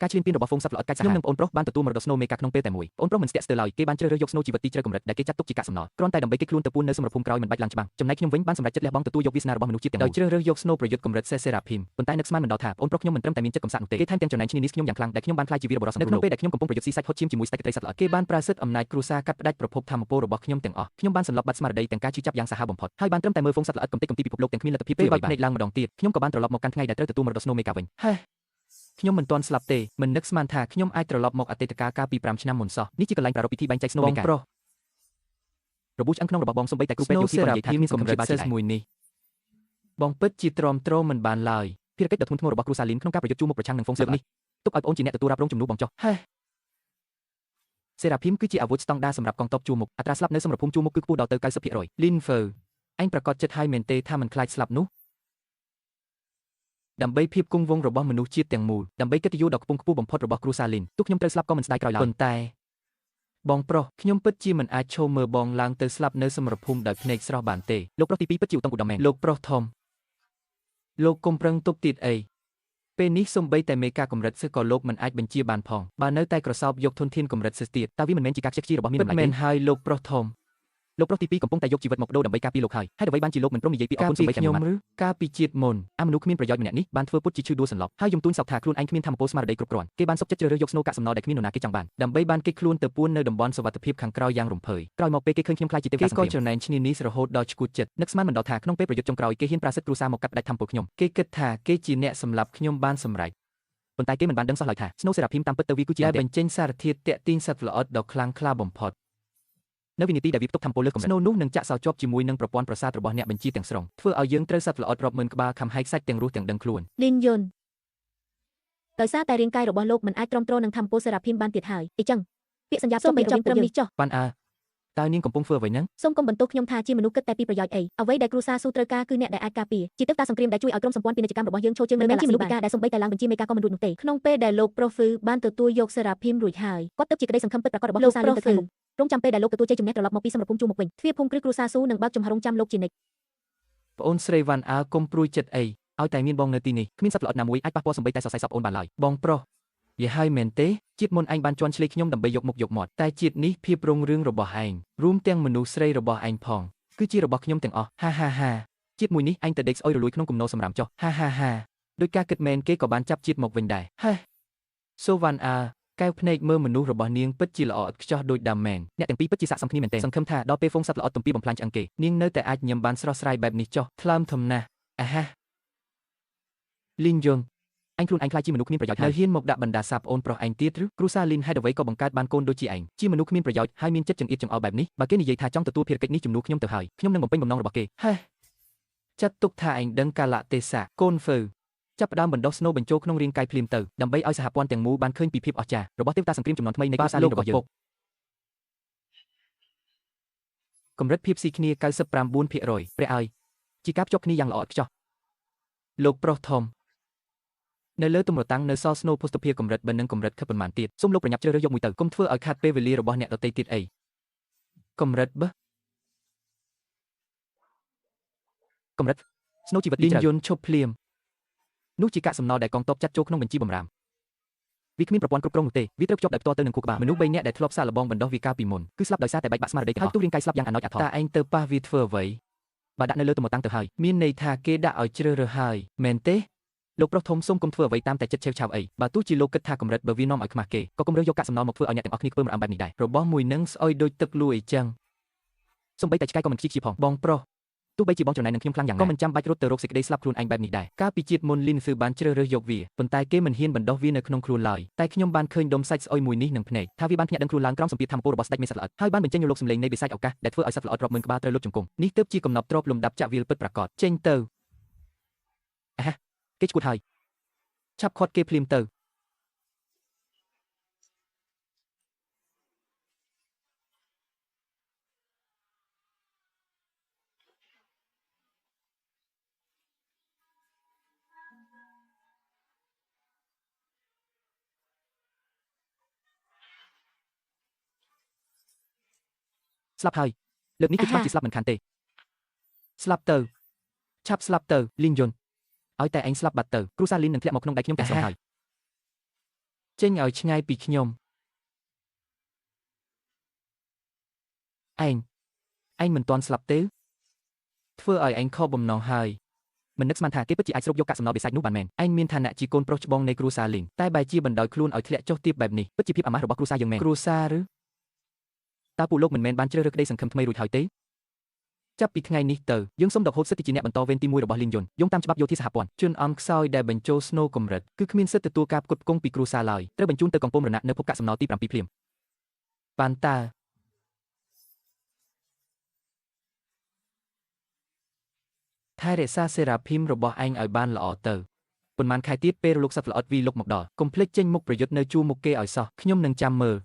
ការឈ្លានពានរបស់ហ្វូងសត្វល្អិតកាច់សាហាវខ្ញុំនិងប្អូនប្រុសបានទទួលមរតក Snow Mega ក្នុងពេលតែមួយប្អូនប្រុសមិនស្ទាក់ស្ទើរឡើយគេបានជ្រើសរើសយក Snow ជីវិតទីជ្រៅកម្រិតដែលគេចាត់ទុកជាកាកសំណល់គ្រាន់តែដើម្បីគេខ្លួនទៅពួននៅសមរភូមិក្រោយមិនបាច់ឡើងច្បាំងចំណែកខ្ញុំវិញបានសម្រេចចិត្តលះបង់ទទួលយកវាសនារបស់មនុស្សជាតិទាំងមូលដោយជ្រើសរើសយក Snow ប្រយុទ្ធកម្រិត Seraphim ប៉ុន្តែនឹកស្មានមិនដល់ថាប្អូនប្រុសខ្ញុំមិនត្រឹមតែមានចិត្តកំសាន្តនោះទេគេថែមទាំងចំណែងឈ្នានីសខ្ញុំយ៉ាងខ្លាំងដែលខ្ញុំបានខ្លាចជាវីរបុរសនៅក្នុងពេលដែលខ្ញុំកំពុងប្រយុទ្ធស៊ីសាច់ហុតឈាមជាមួយស្ដេចត្រីសត្វល្អិតគេបានប្រើសិទ្ធិអំណាចគ្រួសារកាត់ផ្ដាច់ប្រភពធម្មពលរបស់ខ្ញុំទាំងអស់ខ្ញុំបានសន្លប់បាត់ស្មារតីទាំងការជឿចាប់យ៉ាងសាហាវបំផុតហើយបានត្រឹមតែមើលហ្វូងសត្វល្អិតកំទេចកំទីពិភពលោកទាំងគ្មានលទ្ធភាពជួយឲ្យភ្នែកឡើងម្ដងទៀតខ្ញុំក៏បានត្រឡប់មកកាន់ថ្ងៃដែលត្រូវទទួលមរតក Snow Mega វិញហេខ្ញុំមិនទាន់ស្លាប់ទេមិននឹកស្មានថាខ្ញុំអាចត្រឡប់មកអតីតកាលកាលពី5ឆ្នាំមុនសោះនេះជាកន្លែងប្រារព្ធពិធីបែងចែក Snow Mega ប្រុសរបួសឆ្អឹងក្នុងរបស់បងសូម្បីតែគ្រូពេទ្យយោធីក៏និយាយថាមានកម្រិតសេសមួយនេះបងពិតជាទ្រាំទ្រមិនបានឡើយភារកិច្ចដ៏ធ្ងន់ធ្ងររបស់គ្រូសាលីនក្នុងការប្រយុទ្ធជួបមុខប្រឆាំងនឹងហ្វូងសត្វនេះទុកឲ្យបងជាអ្នកទទួលរ៉ាប់រងជំនួសបងចុះហេSeraphim គឺជាអាវុធស្តង់ដារសម្រាប់កងទ័ពជួបមុខអត្រាស្លាប់នៅសមរភូមិជួបមុខគឺខ្ពស់ដល់ទៅ 90% Linfer អញប្រកាសចិត្តហើយមែនទេថាមិនខ្លាចស្លាប់នោះដើម្បីភាពគង់វង្សរបស់មនុស្សជាតិទាំងមូលដើម្បីកិត្តិយសដ៏ខ្ពង់ខ្ពស់បំផុតរបស់គ្រូសាលីនទោះខ្ញុំត្រូវស្លាប់ក៏មិនស្ដាយក្រោយឡើយប៉ុន្តែបងប្រុសខ្ញុំពិតជាមិនអាចឈរមើលបងឡើងទៅស្លាប់នៅសមរភូមិដោយភ្នែកស្រស់បានទេលោកប្រុសទី2ពិតជាឧត្តមឧត្តមមែនលោកប្រុសធំលោកកុំប្រឹងទប់ទៀតអីពេលនេះសំបីតែមេកាកម្រិតសិស្សក៏លោកមិនអាចបញ្ជាបានផងបើនៅតែក្រសោបយកធនធានកម្រិតសិស្សទៀតតើវាមិនមែនជាការខ្ជិះខ្ជារបស់មានតម្លៃទេមែនហើយលោកប្រុសធំលោកប្រុសទី2កំពុងតែយកជីវិតមកបដូរដើម្បីការពារលោកហើយហេតុអ្វីបានជាលោកមិនព្រមនិយាយពីអរគុណសំបីតែខ្ញុំឬការពីជាតិមុនអាមនុស្សគ្មានប្រយោជន៍ម្នាក់នេះបានធ្វើពុតជាឈឺដួលសន្លប់ហើយយំទូញសោកថាខ្លួនឯងគ្មានធម៌ពលស្មារតីគ្រប់គ្រាន់គេបានសុខចិត្តជ្រើសរើសយក Snow កាកសំណល់ដែលគ្មាននរណាគេចង់បានដើម្បីបានគេខ្លួនទៅពួននៅតំបន់សុវត្ថិភាពខាងក្រៅយ៉ាងរំភើយក្រោយមកពេលគេឃើញខ្ញុំខ្លាចជាទេវតាសង្គ្រាមគេក៏ចំណែងឈ្នានីសរហូតដល់ឈួតចិត្តនឹកស្មានមិនដល់ថាក្នុងពេលប្រយុទ្ធចុងក្រោយគេហ៊ានប្រាសិទ្ធគ្រូសាមកកាត់ផ្ដាច់ធម៌ពលខ្ញុំគេគិតថាគេជាអ្នកសម្លាប់ខ្ញុំបានសម្រេចប៉ុន្តែគេមិនបានដឹងសោះឡើយថា Snow Seraphim តាមពិតទៅវាគឺជាដែលបញ្ចេញសារធាតុតាក់ទាញសត្វល្អិតដ៏ខ្លាំងក្លាបំផុតនៅវិនាទីដែលវាផ្ទុកធម្មពលលើកម្រិត Snow នោះនឹងចាក់សោជាប់ជាមួយនឹងប្រព័ន្ធប្រសាទរបស់អ្នកបញ្ជាទាំងស្រុងធ្វើឲ្យយើងត្រូវសត្វល្អិតរាប់ម៉ឺនក្បាលខំហែកសាច់ទាំងរស់ទាំងដឹងខ្លួនលីនយុនដោយសារតែរាងកាយរបស់លោកមិនអាចទ្រាំទ្រនឹងធម្មពល Seraphim បានទៀតហើយអញ្ចឹងពាក្យសន្យាផ្ទុកបីចាប់ត្រឹមនេះចុះបានតើនាងកំពុងធ្វើអ្វីហ្នឹងសូមកុំបន្ទោសខ្ញុំថាជាមនុស្សគិតតែពីប្រយោជន៍អីអ្វីដែលគ្រួសារស៊ូត្រូវការគឺអ្នកដែលអាចការពារជាទេវតាសង្គ្រាមដែលជួយឲ្យក្រុមសម្ព័ន្ធពាណិជ្ជកម្មរបស់យើងឈរជើងនៅមិនមែនជាមនុស្សពិការដែលសូម្បីតែឡើងបញ្ជាមេការក៏មិនរួចនោះទេក្នុងពេលដែលលោកប្រុសហ្វឺបានទទួលយក Seraphim រួចហើយគាត់ទៅជាក្តីសង្ឃឹមពិតប្រាកដរបស់គ្រួសារលោកទៅថ្ងៃមុខរងចាំពេលដែលលោកទទួលជ័យជំនះត្រឡប់មកពីសមរភូមិជួរមុខវិញទ្វារភូមិគ្រឹះគ្រួសារស៊ូនឹងបើកចំហរងចាំលោកជានិច្ចប្អូនស្រីវ៉ាន់អាកុំព្រួយចិត្តអីឲ្យតែមានបងនៅទីនេះគ្មានសត្វល្អិតណាមួយអាចប៉ះពាល់សំបីតែសរសៃសពអូនបានឡើយបងប្រុសយាយហើយមែនទេជាតិមុនឯងបានជន់ឈ្លេខ្ញុំដើម្បីយកមុខយកមាត់តែជាតិនេះភាពរុងរឿងរបស់ឯងរួមទាំងមនុស្សស្រីរបស់ឯងផងគឺជារបស់ខ្ញុំទាំងអស់ហាហាហាជាតិមួយនេះឯងទៅដេកស្អុយរលួយក្នុងគំនរសម្រាមចុះហាហាហាដោយការគិតមែនគេក៏បានចាប់ជាតិមកវិញដែរហេសូវ៉ាន់អាកែវភ្នែកមើលមនុស្សរបស់នាងពិតជាល្អឥតខ្ចោះដូចដាមែនអ្នកទាំងពីរពិតជាស័ក្តិសមគ្នាមែនទេសង្ឃឹមថាដល់ពេលហ្វូងសត្វល្អិតទំពីបំផ្លាញឆ្អឹងគេនាងនៅតែអាចញ៉ាំបានស្រស់ស្រាយបែបនេះចុះថ្លើមធំណាស់អាហាលីនយុនអញខ្លួនឯងខ្លាចជាមនុស្សគ្មានប្រយោជន៍ហើយហ៊ានមកដាក់បណ្ដាសាប្អូនប្រុសឯងទៀតឬគ្រូសាលីនហេតុអ្វីក៏បង្កើតបានកូនដូចជាឯងជាមនុស្សគ្មានប្រយោជន៍ហើយមានចិត្តចង្អៀតចង្អល់បែបនេះបើគេនិយាយថាចង់ទទួលភារកិច្ចនេះជំនួសខ្ញុំទៅហើយខ្ញុំនឹងបំពេញបំណងរបស់គេហេចាត់ទុកថាឯងដឹងកាលៈទេសៈកូនហ្វឺចាប់ផ្ដើមបណ្ដុះ Snow បញ្ចូលក្នុងរាងកាយភ្លាមទៅដើម្បីឲ្យសហព័ន្ធទាំងមូលបានឃើញពីភាពអស្ចារ្យរបស់ទេវតាសង្គ្រាមជំនាន់ថ្មីនៃគ្រូសាលីនរបស់យើងកម្រិតភាពស៊ីគ្នា 99% ព្រះឲ្យជាការភ្ជាប់គ្នាយ៉ាងល្អឥតខ្ចោះលោកប្រុសធំនៅលើទម្រតាំងនៅសល់ Snow ភស្តុភារកម្រិតបើនឹងកម្រិតខិតប៉ុន្មានទៀតសូមលោកប្រញាប់ជ្រើសរើសយកមួយទៅកុំធ្វើឲ្យខាតពេលវេលារបស់អ្នកដទៃទៀតអីកម្រិតបើកម្រិត Snow ជីវិតលីនយុនឈប់ភ្លាមនោះជាកាកសំណល់ដែលកងទ័ពចាត់ចូលក្នុងបញ្ជីបម្រាមវាគ្មានប្រព័ន្ធគ្រប់គ្រងនោះទេវាត្រូវភ្ជាប់ដោយផ្ទាល់ទៅនឹងខួរក្បាលមនុស្ស3នាក់ដែលធ្លាប់សាកល្បងបណ្ដុះវាកាលពីមុនគឺស្លាប់ដោយសារតែបែកបាក់ស្មារតីហើយទូរាងកាយស្លាប់យ៉ាងអាណោចអាថោតតែឯងទៅប៉ះវាធ្វើអ្វីបើដាក់នៅលើទម្រតាំងទៅហើយមានន័យថាគេដាក់ឲ្យជ្រើសរើសហើយមែនទេលោកប្រុសធំសូមកុំធ្វើអ្វីតាមតែចិត្តឆេវឆាវអីបើទោះជាលោកគិតថាកម្រិតបើវានាំឲ្យខ្មាស់គេក៏កុំរើសយកកាកសំណល់មកធ្វើឲ្យអ្នកទាំងអស់គ្នាធ្វើម្រាមបែបនេះដែររបស់មួយនឹងស្អុយដូចទឹកលួអីចឹងសំបីតែឆ្កែក៏មិនខ្ជិះផងបងប្រុសទោះបីជាបងចំណែននឹងខ្ញុំខ្លាំងយ៉ាងណាក៏មិនចាំបាច់រត់ទៅរកសេចក្តីស្លាប់ខ្លួនឯងបែបនេះដែរកាលពីជាតិមុនលីនហ្វឺបានជ្រើសរើសយកវាប៉ុន្តែគេមិនហ៊ានបណ្ដុះវានៅក្នុងខ្លួនឡើយតែខ្ញុំបានឃើញដុំសាច់ស្អុយមួយនេះនឹងភ្នែកថាវាបានភ្ញាក់ដឹងខ្លួនឡើងក្រោមសម្ពាធធម្មពលរបស់ស្ដេចមេសត្វល្អិតហើយបានបញ្ចេញនូវលោកសម្លេងនៃវិស័យឱកាសដែលធ្វើឲ្យសត្វល្អិតរាប់ម៉ឺនក្បាលត្រូវលុបជង្គង់នេះទើបជាកំណប់ទ្របលំដាប់ចាក់វាលពិតប្រាកដចេញទៅអាហាគេឈួតហើយឆាប់ខាត់គេភ្លាមទៅស្លាប់ហើយលើកនេះគឺច្បាស់ជាស្លាប់មិនខានទេស្លាប់ទៅឆាប់ស្លាប់ទៅលីនយុនឲ្យតែឯងស្លាប់បាត់ទៅគ្រូសាលីននឹងធ្លាក់មកក្នុងដៃខ្ញុំទាំងស្រុងហើយ ចេញឲ្យឆ្ងាយពីខ្ញុំឯងមិនទាន់ស្លាប់ទេធ្វើឲ្យឯងខកបំណងហើយមិននឹកស្មានថាគេពិតជាអាចស្រូបយកកាកសំណល់បិសាចនោះបានមែនឯងមានឋានៈជាកូនប្រុសច្បងនៃគ្រួសារលីងតែបែរជាបណ្ដោយខ្លួនឲ្យធ្លាក់ចុះទាបបែបនេះពិតជាភាពអាម៉ាស់របស់គ្រួសារយើងមែនគ្រួសារឬតើពួកលោកមិនមែនបានជ្រើសរើសក្តីសង្ឃឹមថ្មីរួចហើយទេចាប់ពីថ្ងៃនេះទៅយើងសូមដកហូតសិទ្ធិជាអ្នកបន្តវេនទី1របស់លីនយុនយោងតាមច្បាប់យោធាសហព័ន្ធជនអំខ្សោយដែលបញ្ចូលស្នូកម្រិតគឺគ្មានសិទ្ធិទទួលការផ្គត់ផ្គង់ពីគ្រួសារឡើយត្រូវបញ្ជូនទៅកំពង់រណៈនៅភពកាកសំណល់ទី7ភ្លាមបានតើថែរក្សាសេរ៉ាភីមរបស់ឯងឲ្យបានល្អទៅប៉ុន្មានខែទៀតពេលលោកសត្វល្អិតវីលុកមកដល់កុំភ្លេចចេញមុខប្រយុទ្ធនៅជួរមុខគេឲ្យសោះខ្ញុំនឹងចាំមើល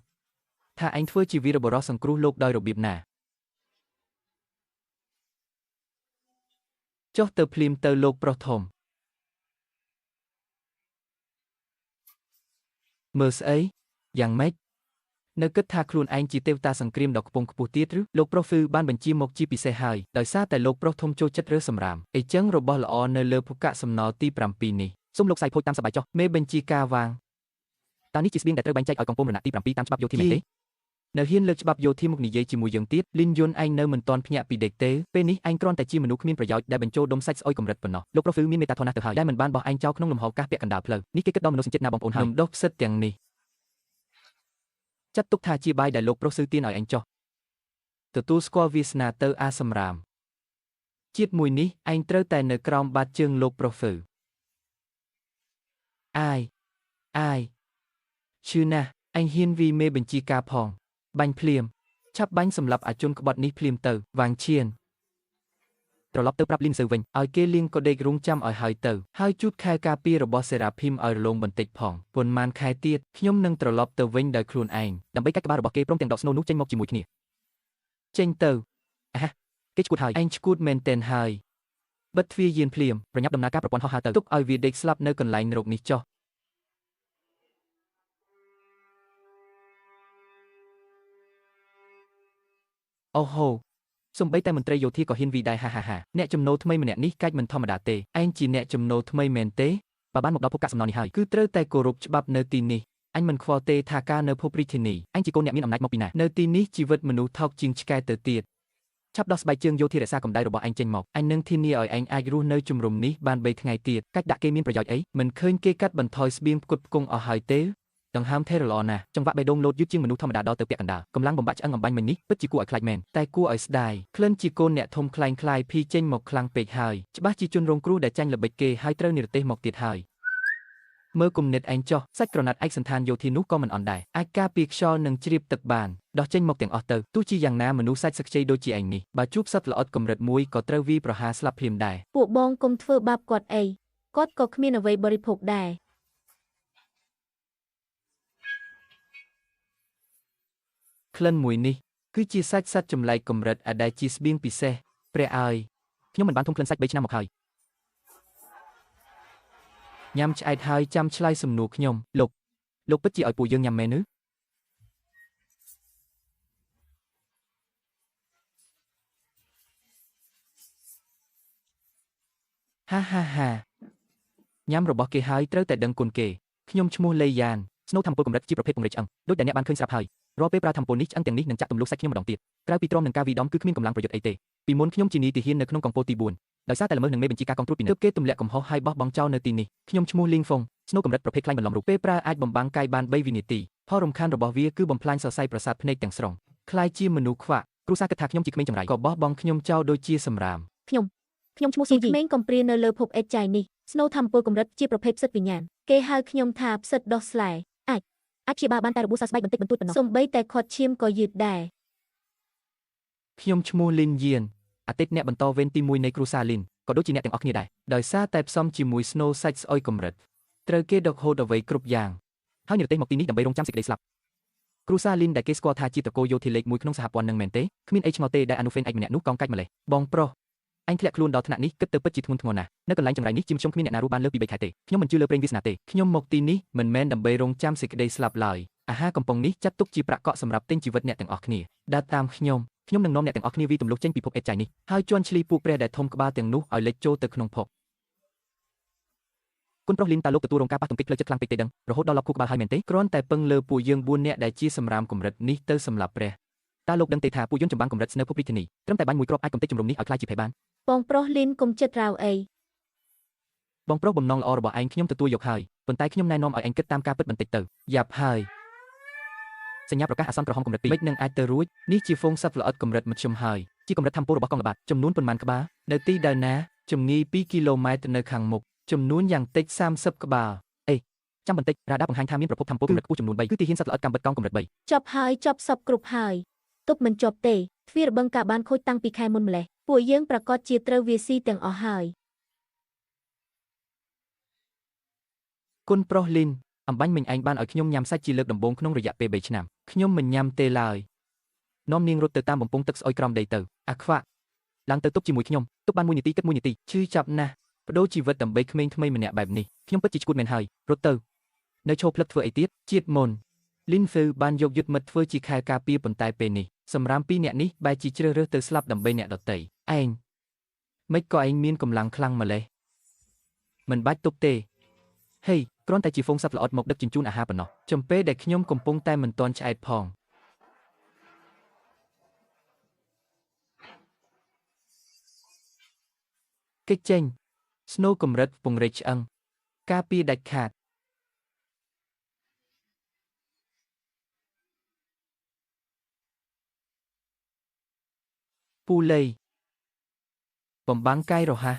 ថាឯងធ្វើជាវីរបុរសសង្គ្រោះលោកដោយរបៀបណាចុះទៅភ្លាមទៅលោកប្រុសធំមើលស្អីយ៉ាងម៉េចនៅគិតថាខ្លួនឯងជាទេវតាសង្គ្រាមដ៏ខ្ពង់ខ្ពស់ទៀតឬលោកប្រុសហ្វឺបានបញ្ជាមកជាពិសេសហើយដោយសារតែលោកប្រុសធំចូលចិត្តរើសសម្រាមអីចឹងរបស់ល្អនៅលើភូកាសំណល់ទី7នេះសូមលោកសាយភូចតាមសប្បាយចុះមេបញ្ជាការវាងតើនេះជាស្បៀងដែលត្រូវបែងចែកឲ្យកំពង់រណៈទី7តាមច្បាប់យោធាមែនទេនៅហ៊ានលើកច្បាប់យោធាមកនិយាយជាមួយយើងទៀតលីនយុនឯងនៅមិនទាន់ភ្ញាក់ពីដេកទេពេលនេះឯងគ្រាន់តែជាមនុស្សគ្មានប្រយោជន៍ដែលបញ្ចូលដុំសាច់ស្អុយកម្រិតប៉ុណ្ណោះលោកប្រុសហ្វឺមានមេត្តាធម៌ណាស់ទៅហើយដែលមិនបានបោះឯងចោលក្នុងលំហកាសពាក់កណ្ដាលផ្លូវនេះគេគិតដល់មនុស្សចិត្តណាបងប្អូនហើយលំដុះផ្សិតទាំងនេះចាត់ទុកថាជាបាយដែលលោកប្រុសស៊ឺទានឲ្យឯងចោះទទួលស្គាល់វាសនាទៅអាសម្រាមជាតិមួយនេះឯងត្រូវតែនៅក្រោមបាតជើងលោកប្រុសហ្វឺអាយឈឺណាស់ឯងហ៊ានវីមេបញ្ជាការផងបាញ់ភ្លាមឆាប់បាញ់សម្លាប់អាជនក្បត់នេះភ្លាមទៅវាងឈៀនត្រឡប់ទៅប្រាប់លីនស៊ឺវិញឲ្យគេលៀងកូដេករងចាំឲ្យហើយទៅហើយជូតខែការពាររបស់សេរ៉ាភីមឲ្យរលោងបន្តិចផងប៉ុន្មានខែទៀតខ្ញុំនឹងត្រឡប់ទៅវិញដោយខ្លួនឯងដើម្បីកាច់ក្បាលរបស់គេព្រមទាំងដកស្នូនោះចេញមកជាមួយគ្នាចេញទៅគេឈួតហើយឯងឈួតមែនទែនហើយបិទទ្វារយានភ្លាមប្រញាប់ដំណើរការប្រព័ន្ធហោះហើរទៅទុកឲ្យវាដេកស្លាប់នៅកន្លែងនរកនេះចុះអូហូសំបីតែមន្ត្រីយោធាក៏ហ៊ានវីដែរហាអ្នកចំណូលថ្មីម្នាក់នេះកាច់មិនធម្មតាទេឯងជាអ្នកចំណូលថ្មីមែនទេបើបានមកដល់ភពកាកសំណល់នេះហើយគឺត្រូវតែគោរពច្បាប់នៅទីនេះអញមិនខ្វល់ទេថាការនៅភពរាជធានីអញជាកូនអ្នកមានអំណាចមកពីណានៅទីនេះជីវិតមនុស្សថោកជាងឆ្កែទៅទៀតឆាប់ដោះស្បែកជើងយោធារក្សាកម្ដៅរបស់ឯងចេញមកអញនឹងធានាឲ្យឯងអាចរស់នៅជំរំនេះបាន3ថ្ងៃទៀតកាច់ដាក់គេមានប្រយោជន៍អីមិនឃើញគេកាត់បន្ថយស្បៀងផ្គត់ផ្គង់អស់ហើយទេដង្ហើមថេរល្អណាស់ចង្វាក់បេះដូងលោតយឺតជាងមនុស្សធម្មតាដល់ទៅពាក់កណ្ដាលកម្លាំងបំបាក់ឆ្អឹងអំបាញ់មិញនេះពិតជាគួរឲ្យខ្លាចមែនតែគួរឲ្យស្ដាយក្លិនជាកូនអ្នកធំខ្លែងខ្លាយភីចេញមកខ្លាំងពេកហើយច្បាស់ជាជនរងគ្រោះដែលចាញ់ល្បិចគេហើយត្រូវនិរទេសមកទៀតហើយមើលគំនិតឯងចុះសាច់ក្រណាត់ឯកសណ្ឋានយោធានោះក៏មិនអន់ដែរអាចការពារខ្យល់និងជ្រាបទឹកបានដោះចេញមកទាំងអស់ទៅទោះជាយ៉ាងណាមនុស្សសាច់សឹកខ្ចីដូចជាឯងនេះបើជួបសត្វល្អិតកម្រិតមួយក៏ត្រូវវាយប្រហារស្លាប់ភ្លាមដែរពួកបងកុំធ្វើបាបគាត់អីគាត់ក៏គ្មានអ្វីបរិភោគដែរក្លិនមួយនេះគឺជាសាច់សត្វចម្លែកកម្រិតដែលជាស្បៀងពិសេសព្រះអើយខ្ញុំមិនបានធំក្លិនសាច់3ឆ្នាំមកហើយញ៉ាំឆ្អែតហើយចាំឆ្លើយសំណួរខ្ញុំលោកពិតជាឲ្យពួកយើងញ៉ាំមែនឬហាញ៉ាំរបស់គេហើយត្រូវតែដឹងគុណគេខ្ញុំឈ្មោះលេយ៉ានស្នូធម្មពលកម្រិតជាប្រភេទពង្រីកឆ្អឹងដូចដែលអ្នកបានឃើញស្រាប់ហើយរាល់ពេលប្រើធម្មពលនេះឆ្អឹងទាំងនេះនឹងចាក់ទម្លុះសាច់ខ្ញុំម្ដងទៀតក្រៅពីទ្រាំនឹងការវីដំគឺគ្មានកម្លាំងប្រយុទ្ធអីទេពីមុនខ្ញុំជានីតិហ៊ាននៅក្នុងកម្ពុជាទី4ដោយសារតែល្មើសនឹងមេបញ្ជាការកងត្រួតពិនិត្យគេទម្លាក់កំហុសហើយបោះបង់ចោលនៅទីនេះខ្ញុំឈ្មោះលីងហ្វុងស្នូកម្រិតប្រភេទខ្លាញ់បន្លំរូបពេលប្រើអាចបំបាំងកាយបាន3វិនាទីផលរំខានរបស់វាគឺបំផ្លាញសរសៃប្រសាទភ្នែកទាំងស្រុងខ្លាយជាមនុស្សខ្វាក់គ្រូសាគិតថាខ្ញុំជាក្មេងចង្រៃក៏បោះបង់ខ្ញុំចោលដូចជាសម្រាមខ្ញុំឈ្មោះស៊ីជីក្មេងកំព្រានៅលើភពអេតចៃនេះស្នូធម្មពលកម្រិតជាប្រភេទផ្សិតវិញ្ញាណគេហៅខ្ញុំថាផ្សិតដោះស្លែអាចព្យាបាលបានតែរបួសសើស្បែកបន្តិចបន្តួចប៉ុណ្ណោះសូម្បីតែខាត់ឈាមក៏យឺតដែរខ្ញុំឈ្មោះលីនយៀនអតីតអ្នកបន្តវេនទី1នៃគ្រួសារលីនក៏ដូចជាអ្នកទាំងអស់គ្នាដែរដោយសារតែផ្សំជាមួយស្នូសាច់ស្អុយកម្រិតត្រូវគេដកហូតអ្វីគ្រប់យ៉ាងហើយនិរទេសមកទីនេះដើម្បីរងចាំសេចក្តីស្លាប់គ្រួសារលីនដែលគេស្គាល់ថាជាតកូយោធាលេខ1ក្នុងសហព័ន្ធនឹងមែនទេគ្មានអីឆ្ងល់ទេដែលអនុហ្វេនឯកម្នាក់នោះកងកាច់ម្លេះបងប្រុសអញធ្លាក់ខ្លួនដល់ថ្នាក់នេះគិតទៅពិតជាធ្ងន់ធ្ងរណាស់នៅកន្លែងចម្រៃនេះជាខ្ញុំគ្មានអ្នកណារស់បានលើសពី3ខែទេខ្ញុំមិនជឿលើព្រេងវាសនាទេខ្ញុំមកទីនេះមិនមែនដើម្បីរងចាំសេចក្តីស្លាប់ឡើយអាហារកំប៉ុងនេះចាត់ទុកជាប្រាក់កក់សម្រាប់ទិញជីវិតអ្នកទាំងអស់គ្នាដើរតាមខ្ញុំនឹងនាំអ្នកទាំងអស់គ្នាវិទម្លុះចេញពីភពអេតចៃនេះហើយជន់ឈ្លីពួកព្រះដែលធំក្បាលទាំងនោះឲ្យលិចចូលទៅក្នុងភព គុណប្រុសលីនតាលោកទទួលរងការប៉ះទង្គិចផ្លូវចិត្តខ្លាំងពេកទេដឹងរហូតដល់លប់ខួរក្បាលហើយមែនទេគ្រាន់តែពឹងលើពួកយើង4នាក់ដែលជាសម្រាមកម្រិតនេះទៅសម្លាប់ព្រះតើលោកដឹងទេថាពួកយន្តចម្បាំងកម្រិតស្នៅភពរាជធានីត្រឹមតែបាញ់មួយគ្រាប់អាចកំទេចជំរំនេះឲ្យខ្លាយជាភ័យបាន បងប្រុសលីនកុំចិត្តរាវអី បងប្រុសបំណងល្អរបស់ឯងខ្ញុំទទួលយកហើយប៉ុន្តែខ្ញុំណែនាំឲ្យឯងគិតតាមការពិតបន្តិចទៅយ៉ាប់ហើយសញ្ញាប្រកាសអាសន្នក្រហមកម្រិត2មិននឹងអាចទៅរួចនេះជាហ្វូងសត្វល្អិតកម្រិតមធ្យមហើយជាកម្រិតធម្មពលរបស់កងល្បាតចំនួនប៉ុន្មានក្បាលនៅទីដែលណាចម្ងាយ2គីឡូម៉ែត្រនៅខាងមុខចំនួនយ៉ាងតិច30ក្បាលអេចាំបន្តិចរ៉ាដាបង្ហាញថាមានប្រភពធម្មពលកម្រិតខ្ពស់ចំនួន3គឺទីហ៊ានសត្វល្អិតកម្រិតកងកម្រិត3ចប់ហើយចប់សពគ្រប់ហើយទប់មិនចប់ទេទ្វាររបងការបានខូចតាំងពីខែមុនម្លេះពួកយើងប្រកាសជាត្រូវវាស៊ីទាំងអស់ហើយ គុណប្រុសលីនអំបញ្ញមិញឯងបានឲ្យខ្ញុំញ៉ាំសាច់ជាលើកដំបូងក្នុងរយៈពេល3ឆ្នាំខ្ញុំមិនញ៉ាំទេឡើយនាំនាងរត់ទៅតាមបំពង់ទឹកស្អុយក្រោមដីទៅអាខ្វាក់ឡើងទៅទប់ជាមួយខ្ញុំទប់បាន1នាទីគិត1នាទីឈឺចាប់ណាស់បដូរជីវិតដើម្បីក្មេងថ្មីម្នាក់បែបនេះខ្ញុំពិតជាឈួតមែនហើយរត់ទៅនៅឈោផ្លឹកធ្វើអីទៀតជាតិមុនលីនហ្វឺបានយកយុទ្ធមិត្តធ្វើជាខែការពារប៉ុន្តែពេលនេះសម្រាម2នាក់នេះបែរជាជ្រើសរើសទៅស្លាប់ដើម្បីអ្នកដទៃឯងមិនក៏ឯងមានកម្លាំងខ្លាំងម្លេះមិនបាច់ទប់ទេហេគ្រាន់តែជាហ្វូងសត្វល្អិតមកដឹកជញ្ជូនអាហារប៉ុណ្ណោះចំពេលដែលខ្ញុំកំពុងតែមិនទាន់ឆ្អែតផងកិច្ចចេញស្នូកម្រិតពង្រេកឆ្អឹងការពារដាច់ខាតពូលីបំបាំងកាយរហ័ស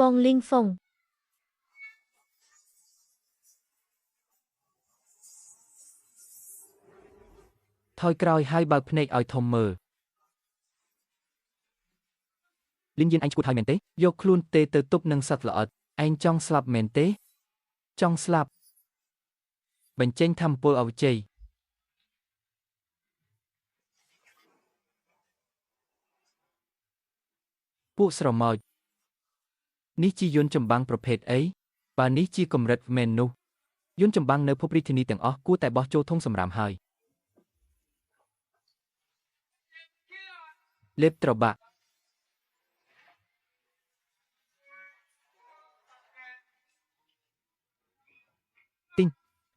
បងលីងហ្វុងថយក្រោយហើយបើកភ្នែកឲ្យធំមើលលីនយានឯងឈួតហើយមែនទេយកខ្លួនទេទៅទប់នឹងសត្វល្អិតឯងចង់ស្លាប់មែនទេចង់ស្លាប់បញ្ចេញធម្មពលអវិជ័យពួកស្រមោចនេះជាយន្តចម្បាំងប្រភេទអីបើនេះជាកម្រិតមែននោះយន្តចម្បាំងនៅភពរាជធានីទាំងអស់គួរតែបោះចូលធុងសម្រាមហើយលេបត្របាក់ទីង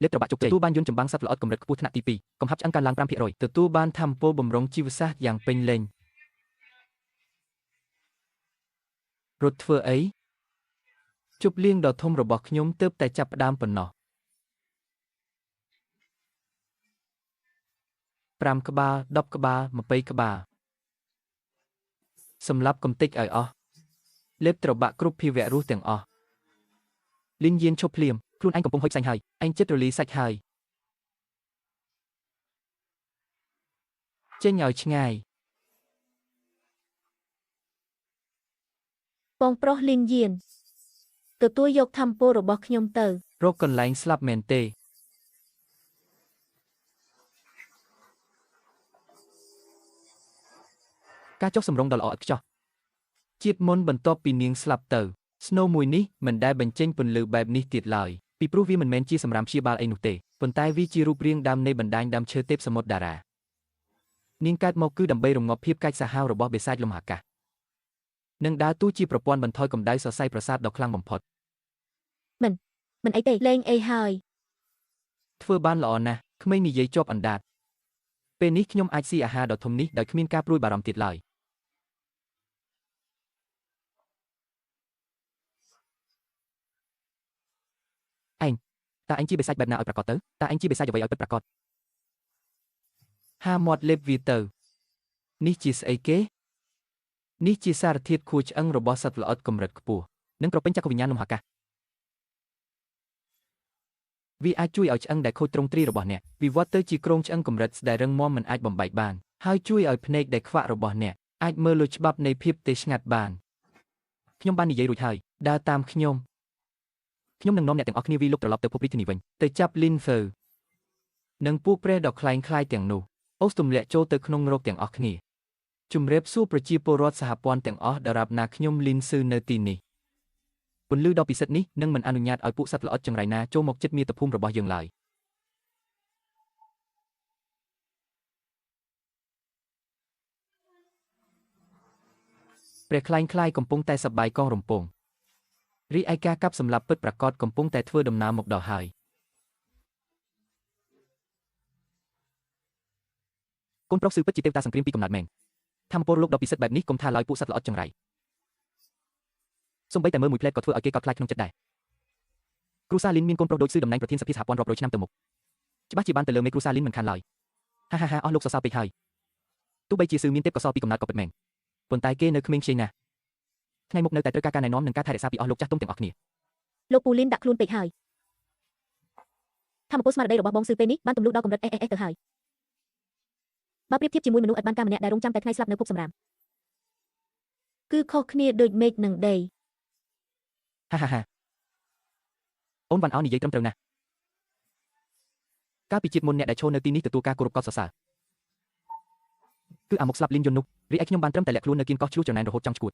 លេបត្របាក់ជោគជ័យទទួលបានយន្តចម្បាំងសត្វល្អិតកម្រិតខ្ពស់ថ្នាក់ទី2កំហាប់ឆ្អឹងកើនឡើង 5% ទទួលបានធម្មពលបំរុងជីវសាស្ត្រយ៉ាងពេញលេញរត់ធ្វើអីជប់លៀងដ៏ធំរបស់ខ្ញុំទើបតែចាប់ផ្ដើមប៉ុណ្ណោះ5ក្បាល10ក្បាល20ក្បាលសម្រាប់កំទេចឲ្យអស់លេបត្របាក់គ្រប់ភាវៈរស់ទាំងអស់លីនយានឈប់ភ្លាមខ្លួនឯងកំពុងហុចផ្សាញ់ហើយឯងចិត្តរលីសាច់ហើយចេញឲ្យឆ្ងាយបងប្រុសលីនយានទទួលយកធម្មពលរបស់ខ្ញុំទៅរកកន្លែងស្លាប់មែនទេការចុះសម្រុងដ៏ល្អឥតខ្ចោះជាតិមុនបន្ទាប់ពីនាងស្លាប់ទៅស្នូមួយនេះមិនដែលបញ្ចេញពន្លឺបែបនេះទៀតឡើយពីព្រោះវាមិនមែនជាសម្រាមព្យាបាលអីនោះទេប៉ុន្តែវាជារូបរាងដើមនៃបណ្ដាញដើមឈើទេពសមុទ្រតារានាងកើតមកគឺដើម្បីរងាប់ភាពកាចសាហាវរបស់បិសាចលំអាកាសនិងដើរតួជាប្រព័ន្ធបន្ថយកម្ដៅសរសៃប្រសាទដ៏ខ្លាំងបំផុតមិនអីទេលេងអីហើយធ្វើបានល្អណាស់ក្មេងនិយាយជាប់អណ្ដាតពេលនេះខ្ញុំអាចស៊ីអាហារដ៏ធំនេះដោយគ្មានការព្រួយបារម្ភទៀតឡើយឯងតើឯងជាបិសាចបែបណាឲ្យប្រកបទៅតើឯងជាបិសាចអ្វីឲ្យពិតប្រាកដហាមាត់លេបវាទៅនេះជាស្អីគេនេះជាសារធាតុខួរឆ្អឹងរបស់សត្វល្អិតកម្រិតខ្ពស់និងប្រពេញចក្រវិញ្ញាណលំអាកាសវាអាចជួយឲ្យឆ្អឹងដែលខូចទ្រង់ទ្រាយរបស់អ្នកវិវត្តទៅជាគ្រោងឆ្អឹងកម្រិតដែលរឹងមាំមិនអាចបំបែកបានហើយជួយឲ្យភ្នែកដែលខ្វាក់របស់អ្នកអាចមើលលើច្បាប់នៃភាពទេស្ងាត់បានខ្ញុំបាននិយាយរួចហើយដើរតាមខ្ញុំនឹងនាំអ្នកទាំងអស់គ្នាវិលុកត្រឡប់ទៅភពរាជធានីវិញទៅចាប់លីនហ្វឺនិងពួកព្រះដ៏ខ្លែងខ្លាយទាំងនោះអូសទម្លាក់ចូលទៅក្នុងនរកទាំងអស់គ្នាជំរាបសួរប្រជាពលរដ្ឋសហព័ន្ធទាំងអស់ដរាបណាខ្ញុំលីនស៊ឺនៅទីនេះពន្លឺដ៏ពិសិដ្ឋនេះនឹងមិនអនុញ្ញាតឲ្យពួកសត្វល្អិតចង្រៃណាចូលមកជិតមាតុភូមិរបស់យើងឡើយ ព្រះខ្លែងខ្លាយកំពុងតែសប្បាយកងរំពងរីឯការកាប់សម្លាប់ពិតប្រាកដកំពុងតែធ្វើដំណើរមកដល់ហើយកូនប្រុសស៊ឺពិតជាទេវតាសង្គ្រាមពីកំណើតមែនធម្មពលលោកដ៏ពិសិដ្ឋបែបនេះកុំថាឡើយពួកសត្វល្អិតចង្រៃសូម្បីតែមើលមួយផ្លែតក៏ធ្វើឲ្យគេកោតខ្លាចក្នុងចិត្តដែរគ្រូសាលីនមានកូនប្រុសដូចស៊ឺតំណែងប្រធានសភាសហព័ន្ធរាប់រយឆ្នាំទៅមុខច្បាស់ជាបានទៅលើមេគ្រូសាលីនមិនខានឡើយហាអស់លោកសរសើរពេកហើយទោះបីជាស៊ឺមានទេពកោសល្យពីកំណើតក៏ពិតមែនប៉ុន្តែគេនៅក្មេងខ្ចីណាស់ថ្ងៃមុខនៅតែត្រូវការណែនាំនិងការថែរក្សាពីអស់លោកចាស់ទុំទាំងអស់គ្នាលោកពូលីនដាក់ខ្លួនពេកហើយធម្មពលស្មារតីរបស់បងស៊ឺពេលនេះបានទម្លុះដល់កម្រិតទៅហើយបើប្រៀបធៀបជាមួយមនុស្សឥតបានការម្នាក់ដែលរងចាំតែថ្ងៃស្លាប់នៅភពសម្រាមគឺខុសគ្នាដូចមេឃនិងដីហាអូនវ៉ាន់អោនិយាយត្រឹមត្រូវណាស់កាលពីជាតិមុនអ្នកដែលឈរនៅទីនេះទទួលការគោរពកោតសរសើរគឺអាមុខស្លាប់លីនយន្តនោះរីឯខ្ញុំបានត្រឹមតែលាក់ខ្លួននៅគៀនកោះជ្រោះចរណែនរហូតចង់ឈួត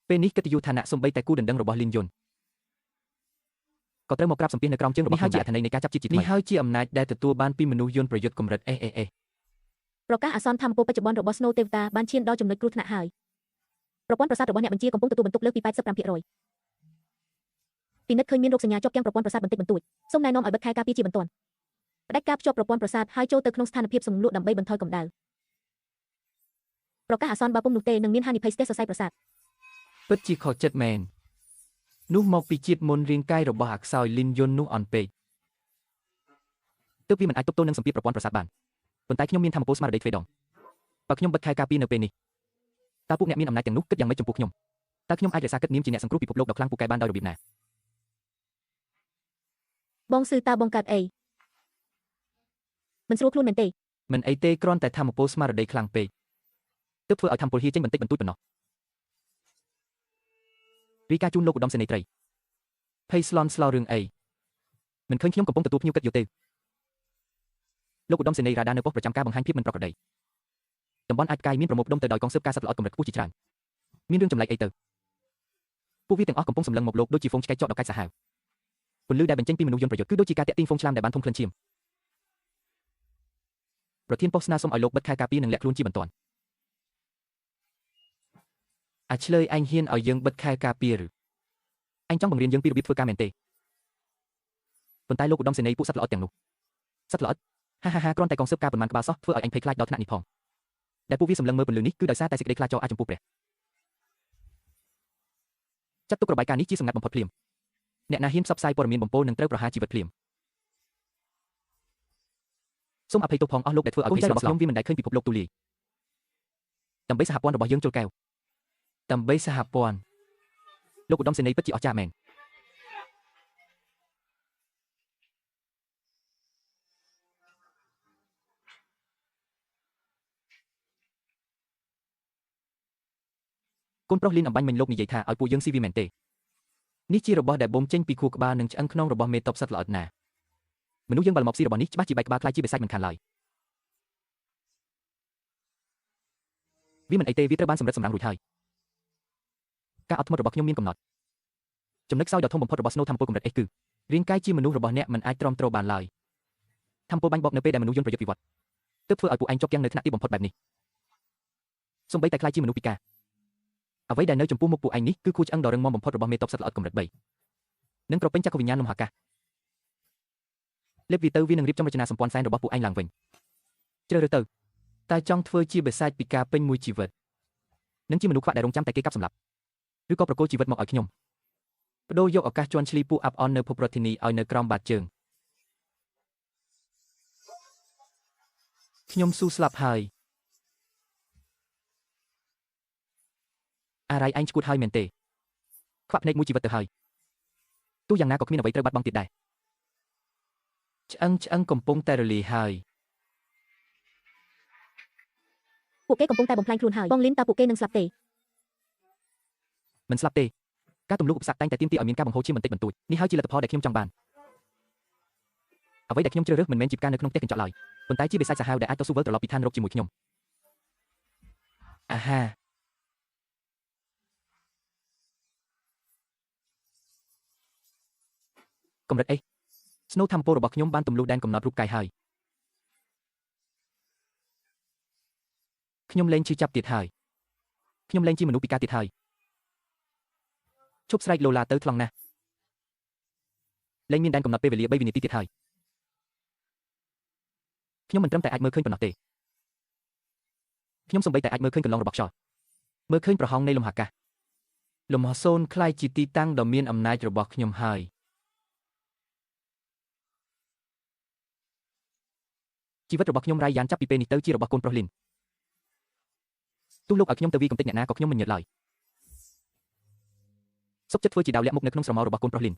ពេលនេះកិត្តិយសឋានៈសំបីតែគូដណ្ដឹងរបស់លីនយន្តក៏ត្រូវមកក្រាបសំពះនៅក្រោមជើងរបស់ខ្ញុំនេះហើយជាអត្ថន័យនៃការចាប់ជាតិនេះហើយជាអំណាចដែលទទួលបានពីមនុស្សយន្តប្រយុទ្ធកម្រិតប្រកាសអាសន្នធម្មពលបច្ចុប្បន្នរបស់ Snow ទេវតាបានឈានដល់ចំណុចគ្រោះថ្នាក់ហើយប្រព័ន្ធប្រសាទរបស់អ្នកបញ្ជាកំពុងទទួលបន្ទុកលើសពី 85% ពិនិត្យឃើញមានរោគសញ្ញាជាប់គាំងប្រព័ន្ធប្រសាទបន្តិចបន្តួចសូមណែនាំឲ្យបិទខែការពារជាបន្ទាន់ផ្ដាច់ការភ្ជាប់ប្រព័ន្ធប្រសាទហើយចូលទៅក្នុងស្ថានភាពសម្លក់ដើម្បីបន្ថយកម្ដៅប្រកាសអាសន្នបើពុំនោះទេនឹងមានហានិភ័យស្ទះសរសៃប្រសាទពិតជាខកចិត្តមែននោះមកពីជាតិមុនរាងកាយរបស់អក្សរលីនយន្តនោះអន់ពេកទើបវាមិនអាចទប់ទល់នឹងសម្ពាធប្រព័ន្ធប្រសាទបានប៉ុន្តែខ្ញុំមានធម៌ពលស្មារតីទ្វេដងបើខ្ញុំបិទខែការពារនៅពេលនេះតើពួកអ្នកមានអំណាចទាំងនោះគិតយ៉ាងម៉េចចំពោះខ្ញុំតើខ្ញុំអាចរក្សាកិត្តិនាមជាអ្នកសង្គ្រោះពិភពលោកដ៏ខ្លាំងពូកែបានដោយរបៀបណាបងស៊ឺតើបងកាត់អីមិនស្រួលខ្លួនមែនទេមិនអីទេគ្រាន់តែធម៌ពលស្មារតីខ្លាំងពេកទើបធ្វើឲ្យធម៌ពលហៀចេញបន្តិចបន្តួចប៉ុណ្ណោះរីកាជូនលោកឧត្តមសេនីយ៍ត្រីភ័យស្លន់ស្លោរឿងអីមិនឃើញខ្ញុំកំពុងទទួលភ្ញៀវកិត្តិយសទេលោកឧត្តមសេនីយ៍រ៉ាដានៅប៉ុស្តិ៍ប្រចាំការបង្ហាញភាពមិនប្រក្រតីតំបន់អាចកាយមានប្រមូលផ្ដុំទៅដោយកងស៊ើបការសត្វល្អិតកម្រិតខ្ពស់ជាច្រើនមានរឿងចម្លែកអីទៅពួកវាទាំងអស់កំពុងសម្លឹងមកលោកដូចជាហ្វូងឆ្កែចកដល់កាច់សាហាវពន្លឺដែលបញ្ចេញពីមនុស្សយន្តប្រយុទ្ធគឺដូចជាការតាក់ទាញហ្វូងឆ្លាមដែលបានធំក្លិនឈាមប្រធានប៉ុស្តិ៍ស្នើសុំឲ្យលោកបិទខែការពារនិងលាក់ខ្លួនជាបន្ទាន់អាចឆ្លើយអញហ៊ានឲ្យយើងបិទខែការពារឬអញចង់បង្រៀនយើងពីរបៀបធ្វើការមែនទេប៉ុន្តែលោកឧត្តមសេនីយ៍ពួកសត្វល្អិតទាំងនោះសត្វល្អិតហាគ្រាន់តែកងស៊ើបការប៉ុន្មានក្បាលសោះធ្វើឲ្យអញភ័យខ្លាចដល់ថ្នាក់នេះផងដែលពួកវាសម្លឹងមើលពន្លឺនេះគឺដោយសារតែសេចក្តីខ្លាចចោលអាចចំពោះព្រះចាត់ទុករបាយការណ៍នេះជាសម្ងាត់បំផុតភ្លាមអ្នកណាហ៊ានផ្សព្វផ្សាយព័ត៌មានបំពុលនឹងត្រូវប្រហារជីវិតភ្លាមសូមអភ័យទោសផងអស់លោកដែលធ្វើឲ្យភ័យស្លន់ស្លោវាមិនដែលឃើញពិភពលោកទូលាយដើម្បីសហព័ន្ធរបស់យើងចូលកែវដើម្បីសហព័ន្ធលោកឧត្តមសេនីយ៍ពិតជាអស្ចារ្យមែនកូនប្រុសលីនអំបញ្ញមិញលោកនិយាយថាឲ្យពួកយើងស៊ីវាមែនទេនេះជារបស់ដែលបូមចេញពីខួរក្បាលនិងឆ្អឹងខ្នងរបស់មេតបសត្វល្អិតណាមនុស្សយើងបាល់មកស៊ីរបស់នេះច្បាស់ជាបែកក្បាលខ្លាយជាបិសាចមិនខានឡើយវាមិនអីទេវាត្រូវបានសម្រិតសម្រាំងរួចហើយការអត់ធ្មត់របស់ខ្ញុំមានកំណត់ចំណុចខ្សោយដ៏ធំបំផុតរបស់ Snow ធម្មពលកម្រិត X គឺរាងកាយជាមនុស្សរបស់អ្នកមិនអាចទ្រាំទ្របានឡើយធម្មពលបាញ់បោកនៅពេលដែលមនុស្សយន្តប្រយុទ្ធវិវត្តទើបធ្វើឲ្យពួកឯងជាប់គាំងនៅថ្នាក់ទីបំផុតបែបនេះសូម្បីតែខ្លាចជាមនុស្សពិការអ្វីដែលនៅចំពោះមុខពួកឯងនេះគឺខួរឆ្អឹងដ៏រឹងមាំបំផុតរបស់មេតបសត្វល្អិតកម្រិត3និងក្រពេញចក្រវិញ្ញាណនំហាកាសលេបវាទៅវានឹងរៀបចំរចនាសម្ព័ន្ធសែនរបស់ពួកឯងឡើងវិញជ្រើសរើសទៅតែចង់ធ្វើជាបិសាចពិការពេញមួយជីវិតនិងជាមនុស្សខ្វាក់ដែលរងចាំតែគេកាប់សម្លាប់ឬក៏ប្រគល់ជីវិតមកឲ្យខ្ញុំបដូរយកឱកាសជន់ឈ្លីពួកអាប់អន់នៅភពរដ្ឋានីឲ្យនៅក្រោមបាតជើងខ្ញុំស៊ូស្លាប់ហើយអារ៉ៃឯងឈួតហើយមែនទេខ្វាក់ភ្នែកមួយជីវិតទៅហើយទោះយ៉ាងណាក៏គ្មានអ្វីត្រូវបាត់បង់ទៀតដែរឆ្អឹងកំពុងតែរលាយហើយពួកគេកំពុងតែបំផ្លាញខ្លួនហើយបងលីនតើពួកគេនឹងស្លាប់ទេមិនស្លាប់ទេការទម្លុះឧបសគ្គតែងតែទាមទារឲ្យមានការបង្ហូរឈាមបន្តិចបន្តួចនេះហើយជាលទ្ធផលដែលខ្ញុំចង់បានអ្វីដែលខ្ញុំជ្រើសរើសមិនមែនជាការនៅក្នុងផ្ទះកញ្ចក់ឡើយប៉ុន្តែជាបិសាចសាហាវដែលអាចតស៊ូវិលត្រឡប់ពីឋានរកជាមួយខ្ញុំអាហាកម្រិតអី Snow ធម្មពលរបស់ខ្ញុំបានទម្លុះដែនកំណត់រូបកាយហើយខ្ញុំលែងឈឺចាប់ទៀតហើយ ខ្ញុំលែងជាមនុស្សពីការទៀតហើយឈប់ស្រែកលោឡាទៅថ្លង់ណាស់លែងមានដែនកំណត់ពេលវេលា3វិនាទីទៀតហើយខ្ញុំមិនត្រឹមតែអាចមើលឃើញប៉ុណ្ណោះទេខ្ញុំសូម្បីតែអាចមើលឃើញកន្លងរបស់ខ្យល់មើលឃើញប្រហោងនៃលំហាកាសលំហសូនคล้ายជាទីតាំងដ៏មានអំណាចរបស់ខ្ញុំហើយជីវិតរបស់ខ្ញុំរាយយ៉ានចាប់ពីពេលនេះទៅជារបស់កូនប្រុសលីនទោះលោកឲ្យខ្ញុំទៅវាកំទេចអ្នកណាក៏ខ្ញុំមិនញើសឡើយសុខចិត្តធ្វើជាដាវលាក់មុខនៅក្នុងស្រមោលរបស់កូនប្រុសលីន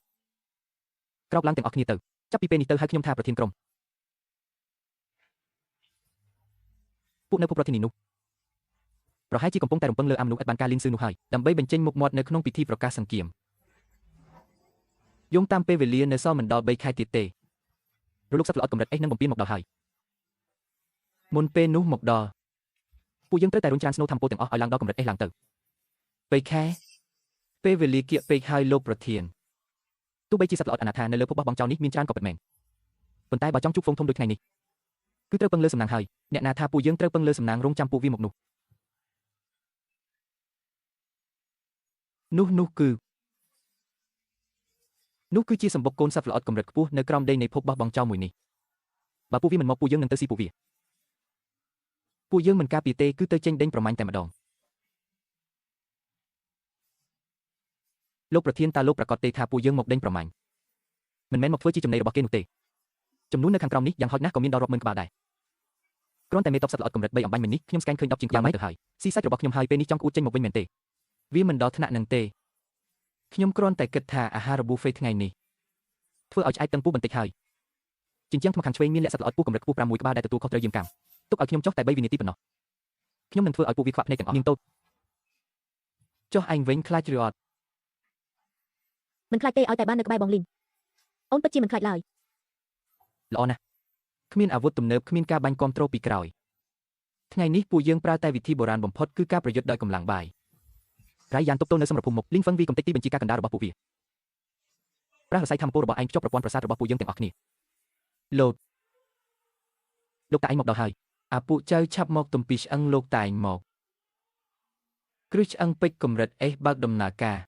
ក្រោកឡើងទាំងអស់គ្នាទៅចាប់ពីពេលនេះទៅឲ្យខ្ញុំថាប្រធានក្រុមពួកនៅភពរដ្ឋធានីនោះប្រហែលជាកំពុងតែរំពឹងលើអាមនុស្សឥតបានការលីនស៊ឺនោះហើយដើម្បីបញ្ចេញមុខមាត់នៅក្នុងពិធីប្រកាសសង្គ្រាមយោងតាមពេលវេលានៅសល់មិនដល់3ខែទៀតទេរលកសត្វល្អិតកម្រិតអេសនឹងបំពេញមកដល់ហើយមុនពេលនោះមកដល់ពួកយើងត្រូវតែរុញច្រានស្នូធម្មពលទាំងអស់ឲ្យឡើងដល់កម្រិតអេសឡើងទៅ3ខែពេលវេលាគៀកពេកហើយលោកប្រធានទោះបីជាសត្វល្អិតអនាថានៅលើភពបោះបង់ចោលនេះមានច្រើនក៏ពិតមែនប៉ុន្តែបើចង់ជួបហ្វុងធំដូចថ្ងៃនេះគឺត្រូវពឹងលើសំណាងហើយអ្នកណាថាពួកយើងត្រូវពឹងលើសំណាងរងចាំពួកវាមកនោះគឺជាសម្បុកកូនសត្វល្អិតកម្រិតខ្ពស់នៅក្រោមដីនៃភពបោះបង់ចោលមួយនេះបើពួកវាមិនមកពួកយើងនឹងទៅស៊ីពួកយើងមិនការពារទេគឺទៅចេញដេញប្រមាញ់តែម្ដងលោកប្រធានតើលោកប្រកាសទេថាពួកយើងមកដេញប្រមាញ់មិនមែនមកធ្វើជាចំណីរបស់គេនោះទេចំនួននៅខាងក្រោមនេះយ៉ាងហោចណាស់ក៏មានដល់រាប់ម៉ឺនក្បាលដែរគ្រាន់តែមេតបសត្វល្អិតកម្រិត3អំបញ្ញមិញនេះខ្ញុំស្កែនឃើញ10ជាងយ៉ាងម៉េចទៅហើយស៊ីសាច់របស់ខ្ញុំហើយពេលនេះចង់ក្អួតចេញមកវិញមែនទេវាមិនដល់ថ្នាក់នឹងទេខ្ញុំគ្រាន់តែគិតថាអាហារប៊ូហ្វេថ្ងៃនេះធ្វើឲ្យឆ្អែតតឹងពូបន្តិចហើយជញ្ជាំងថ្មខាងឆ្វេងមានលក្ខសត្វល្អិតពូកម្រិតខ្ពស់6ក្បាលដែលទទួលខុសត្រូវយាមកម្មទុកឲ្យខ្ញុំចុះតែ3វិនាទីប៉ុណ្ណោះខ្ញុំនឹងធ្វើឲ្យពួកវាខ្វាក់ភ្នែកទាំងអស់នាងតូចចុះឯងវិញខ្លាចឬអត់មិនខ្លាចទេឲ្យតែបាននៅក្បែរបងលីនអូនពិតជាមិនខ្លាចឡើយល្អណាស់គ្មានអាវុធទំនើបគ្មានការបាញ់គាំទ្រពីក្រោយថ្ងៃនេះពួកយើងប្រើតែវិធីបុរាណបំផុតគឺការប្រយុទ្ធដោយកម្លាំងបាយរាយយ៉ានទប់ទល់នៅសមរភូមិមុខលីងហ្វឹងវីកំទេចទីបញ្ជាការកណ្ដាលរបស់ពួកវាប្រើរស័យធម្មពលរបស់ឯងភ្ជាប់ប្រព័ន្ធប្រសាទរបស់ពួកយើងទាំងអស់គ្នាលោកតាឯងមកដល់ហើយអាពួកចៅឆាប់មកទំពីឆ្អឹងលោកតាឯងមកគ្រឹះឆ្អឹងពេជ្រកម្រិតអេសបើកដំណើរការ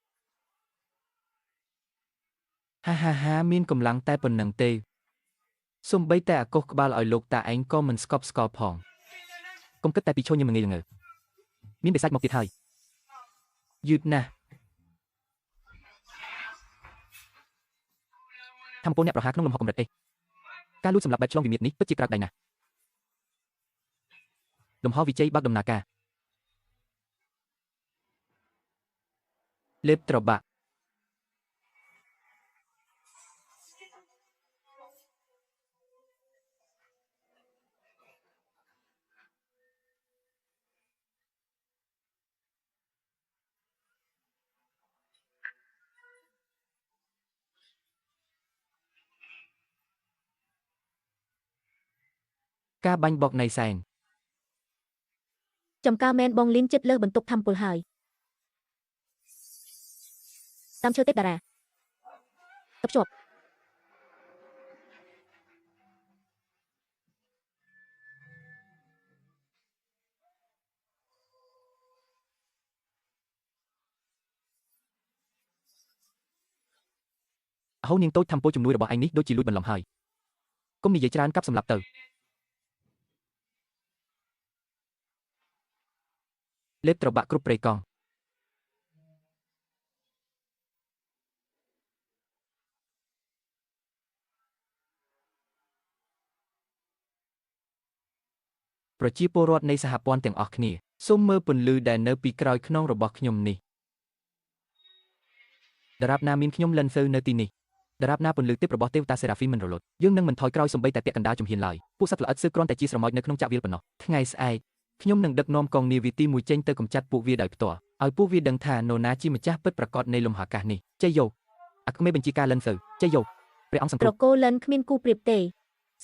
ហាមានកម្លាំងតែប៉ុណ្្នឹងទេសូម្បីតែអាកុសក្បាលឲ្យលោកតាឯងក៏មិនស្កប់ស្កល់ផងកុំគិតតែពីឈុញញឹមងើមានបិសាចមកទៀតហើយយឺតណាស់ធម្មពលអ្នកប្រហារក្នុងលំហកម្រិតអេសការលួចសម្រាប់បែបឆ្លងវិមាត្រនេះពិតជាក្រើកដៃណាស់លំហវិជ័យបើកដំណើរការលេបត្របាក់ការបាញ់បោកនៃសែនចំការមែនបងលីនចិត្តលើសបន្ទុកធម្មពលហើយតាមឈើទេពតារាតបជាប់ហូនាងតូចធម្មពលជំនួយរបស់ឯងនេះដូចជាលួចបន្លំហើយកុំនិយាយច្រើនកាប់សម្លាប់ទៅលេបត្របាក់គ្រប់ព្រៃកង់ប្រជាពលរដ្ឋនៃសហព័ន្ធទាំងអស់គ្នាសូមមើលពន្លឺដែលនៅពីក្រោយខ្នងរបស់ខ្ញុំនេះដរាបណាមានខ្ញុំលិនស៊ើនៅទីនេះដរាបណាពន្លឺទេពរបស់ទេវតាសេរ៉ាហ្វីមិនរលត់យើងនឹងមិនថយក្រោយសូម្បីតែពាក់កណ្ដាលជំហានឡើយពួកសត្វល្អិតស៊ើគ្រាន់តែជាស្រមោចនៅក្នុងចាក់វាលប៉ុណ្ណោះថ្ងៃស្អែកខ្ញុំនឹងដឹកនាំកងនាវាទី1ចេញទៅកម្ចាត់ពួកវាដោយផ្ទាល់ឲ្យពួកវាដឹងថានរណាជាម្ចាស់ពិតប្រាកដនៃលំហាកាសនេះជ័យយោអាក្មេបញ្ជាការលិនស៊ើជ័យយោព្រះអង្គសង្គ្រោះត្រកូលលិនគ្មានគូប្រៀបទេ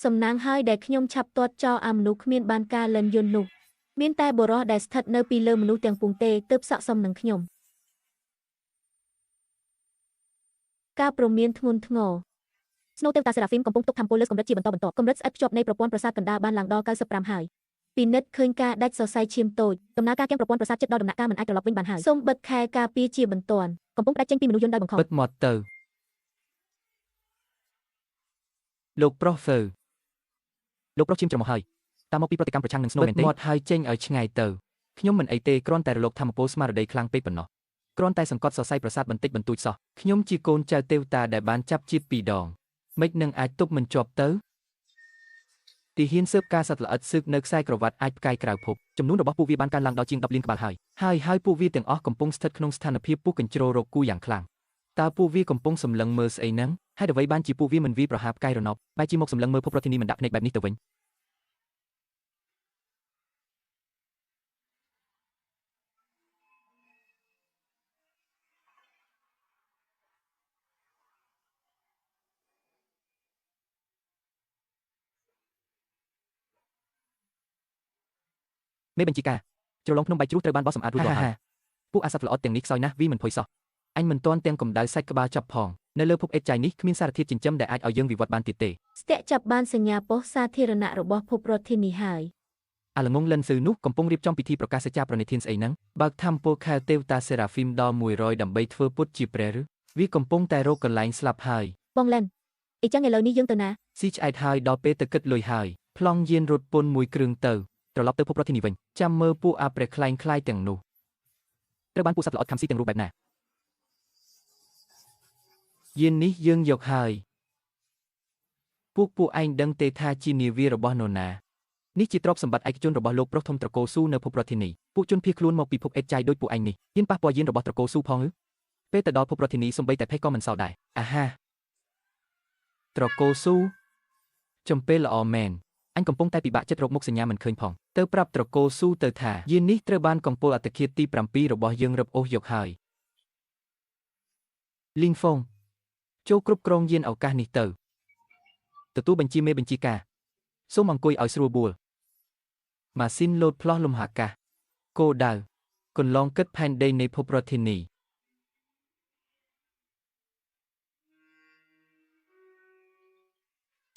សំណាងហើយដែលខ្ញុំឆាប់ទាត់ចោលអាមនុស្សគ្មានបានការលិនយន្តនោះមានតែបុរសដែលស្ថិតនៅពីលើមនុស្សទាំងពុងទេទើបស័ក្តិសមនឹងខ្ញុំការព្រមានធ្ងន់ធ្ងរស្នូទេវតាសេរ៉ាហ្វីមកំពុងទុកធម្មពលលើសកម្រិតជាបន្តបន្ទាប់កម្រិតស្អិតភ្ជាប់នៃប្រព័ន្ធប្រសាទកណ្ដាលបានឡើងដល់95ហើយ ពីនិតឃើញការដាច់សរសៃឈាមតូចដំណើរការទាំងប្រព័ន្ធប្រសាទចិត្តដល់ដំណាក់កាលមិនអាចត្រឡប់វិញបានហើយសូមបិទខែការពារជាបន្ទាន់កំពុងផ្ដាច់ចេញពីមនុស្សយន្តដោយបង្ខំ បិទមាត់ទៅលោកប្រុសហ្វឺលោកប្រុសឈាមច្រមុះហើយតាមមកពីប្រតិកម្មប្រឆាំងនឹងស្នូមែនទេបិទមាត់ហើយចេញឲ្យឆ្ងាយទៅខ្ញុំមិនអីទេគ្រាន់តែរលកធម្មពលស្មារតីខ្លាំងពេកប៉ុណ្ណោះគ្រាន់តែសង្កត់សរសៃប្រសាទបន្តិចបន្តួចសោះខ្ញុំជាកូនចៅទេវតាដែលបានចាប់ជាតិ2 ដងមិននឹងអាចទប់មិនជាប់ទៅទីហ៊ានស៊ើបការសត្វល្អិតស៊ឹកនៅខ្សែក្រវ៉ាត់អាចផ្កាយក្រៅភពចំនួនរបស់ពួកវាបានកើនឡើងដល់ជាង10លានក្បាលហើយពួកវាទាំងអស់កំពុងស្ថិតក្នុងស្ថានភាពពុះកញ្ជ្រោលរកគូយ៉ាងខ្លាំងតើពួកវាកំពុងសម្លឹងមើលស្អីហ្នឹងហេតុអ្វីបានជាពួកវាមិនវាយប្រហារផ្កាយរណបបែរជាមកសម្លឹងមើលភពរដ្ឋធានីមិនដាក់ភ្នែកបែបនេះទៅវិញមេបញ្ជាការជ្រលងភ្នំបាយជ្រុះត្រូវបានបោះសម្អាតរួចរាល់ហើយពួកអាសត្វល្អិតទាំងនេះខ្សោយណាស់វាមិនភ័យសោះអញមិនទាន់ទាំងកម្ដៅសាច់ក្បាលចាប់ផងនៅលើភពអេតចៃនេះគ្មានសារធាតុចិញ្ចឹមដែលអាចឲ្យយើងវិវត្តបានទៀតទេស្ទាក់ចាប់បានសញ្ញាប៉ុស្តិ៍សាធារណៈរបស់ភពរដ្ឋធានីហើយអាល្ងងលិនស៊ឺនោះកំពុងរៀបចំពិធីប្រកាសសច្ចាប្រណិធានស្អីហ្នឹងបើកធម្មពលខែទេវតាសេរ៉ាហ្វីមដល់100ដើម្បីធ្វើពុតជាព្រះឬវាកំពុងតែរកកន្លែងស្លាប់ហើយបងឡែនអីចឹងឥឡូវនេះយើងទៅណាស៊ីឆ្អែតហើយដល់ពេលទៅគិតលុយហើយប្លង់យានរត់ពន្ធមួយគ្រឿងទៅត្រឡប់ទៅភពរដ្ឋធានីវិញចាំមើលពួកអាព្រះខ្លែងខ្លាយទាំងនោះត្រូវបានពួកសត្វល្អិតខំស៊ីទាំងរូបបែបណាយាននេះយើងយកហើយពួកឯងដឹងទេថាជានាវារបស់នរណានេះជាទ្រព្យសម្បត្តិឯកជនរបស់លោកប្រុសធំត្រកូលស៊ូនៅភពរដ្ឋធានីពួកជនភៀសខ្លួនមកពីភពអេតចៃដូចពួកឯងនេះហ៊ានប៉ះពាល់យានរបស់ត្រកូលស៊ូផងឬពេលទៅដល់ភពរដ្ឋធានីសំបីតែភេកក៏មិនសល់ដែរអាហាត្រកូលស៊ូចំពេលល្អមែនអញកំពុងតែពិបាកចិត្តរកមុខសញ្ញាមិនឃើញផងទៅប្រាប់ត្រកូលស៊ូទៅថាយាននេះត្រូវបានកំពូលអត្តឃាតទី7របស់យើងរឹបអូសយកហើយលីងហ្វុងចូលគ្រប់គ្រងយានអវកាសនេះទៅទទួលបញ្ជាមេបញ្ជាការសូមអង្គុយឲ្យស្រួលបួលម៉ាស៊ីនលោតផ្លោះលំហាកាសគោលដៅកន្លងគិតផែនដីនៃភពរដ្ឋធានី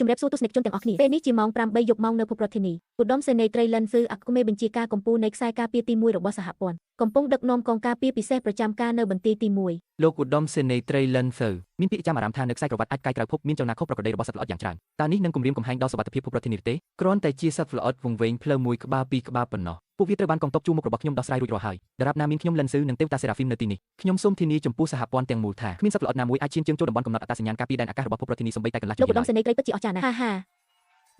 ជំរាបសួរទស្សនិកជនទាំងអស់គ្នាពេលនេះជាម៉ោង8យប់ម៉ោងនៅភពរដ្ឋធានីឧត្តមសេនីយ៍ត្រីលិនហ្វឺអគ្គមេបញ្ជាការកំពូលនៃខ្សែការពារទី1របស់សហព័ន្ធកំពុងដឹកនាំកងការពារពិសេសប្រចាំការនៅបន្ទាយទី1លោកឧត្តមសេនីយ៍ត្រីលិនហ្វឺមានពាក្យចាំអារម្មណ៍ថានៅខ្សែក្រវ៉ាត់អាចកាយក្រៅភពមានចលនាខុសប្រក្រតីរបស់សត្វល្អិតយ៉ាងច្រើនតើនេះនឹងគំរាមកំហែងដល់សុវត្ថិភាពភពរដ្ឋធានីទេគ្រាន់តែជាសត្វល្អិតវង្វេងផ្លូវមួយក្បាលពីរក្បាលប៉ុណ្ណោះពួកវាត្រូវបានកងទ័ពជួរមុខរបស់ខ្ញុំដោះស្រាយរួចរាល់ហើយដរាបណាមានខ្ញុំលិនស៊ឺនិងទេវតាសេរ៉ាហ្វីមនៅទីនេះខ្ញុំសូមធានាចំពោះសហព័ន្ធទាំងមូលថាគ្មានសត្វល្អិតណាមួយអាចឈានជើងចូលតំបន់កំណត់អត្តសញ្ញាណការពារដែនអាកាសរបស់ភពរដ្ឋធានីសូម្បីតែកន្លះលោកឧត្តមសេនីយ៍ត្រីពិតជាអស្ចារ្យណាស់ហ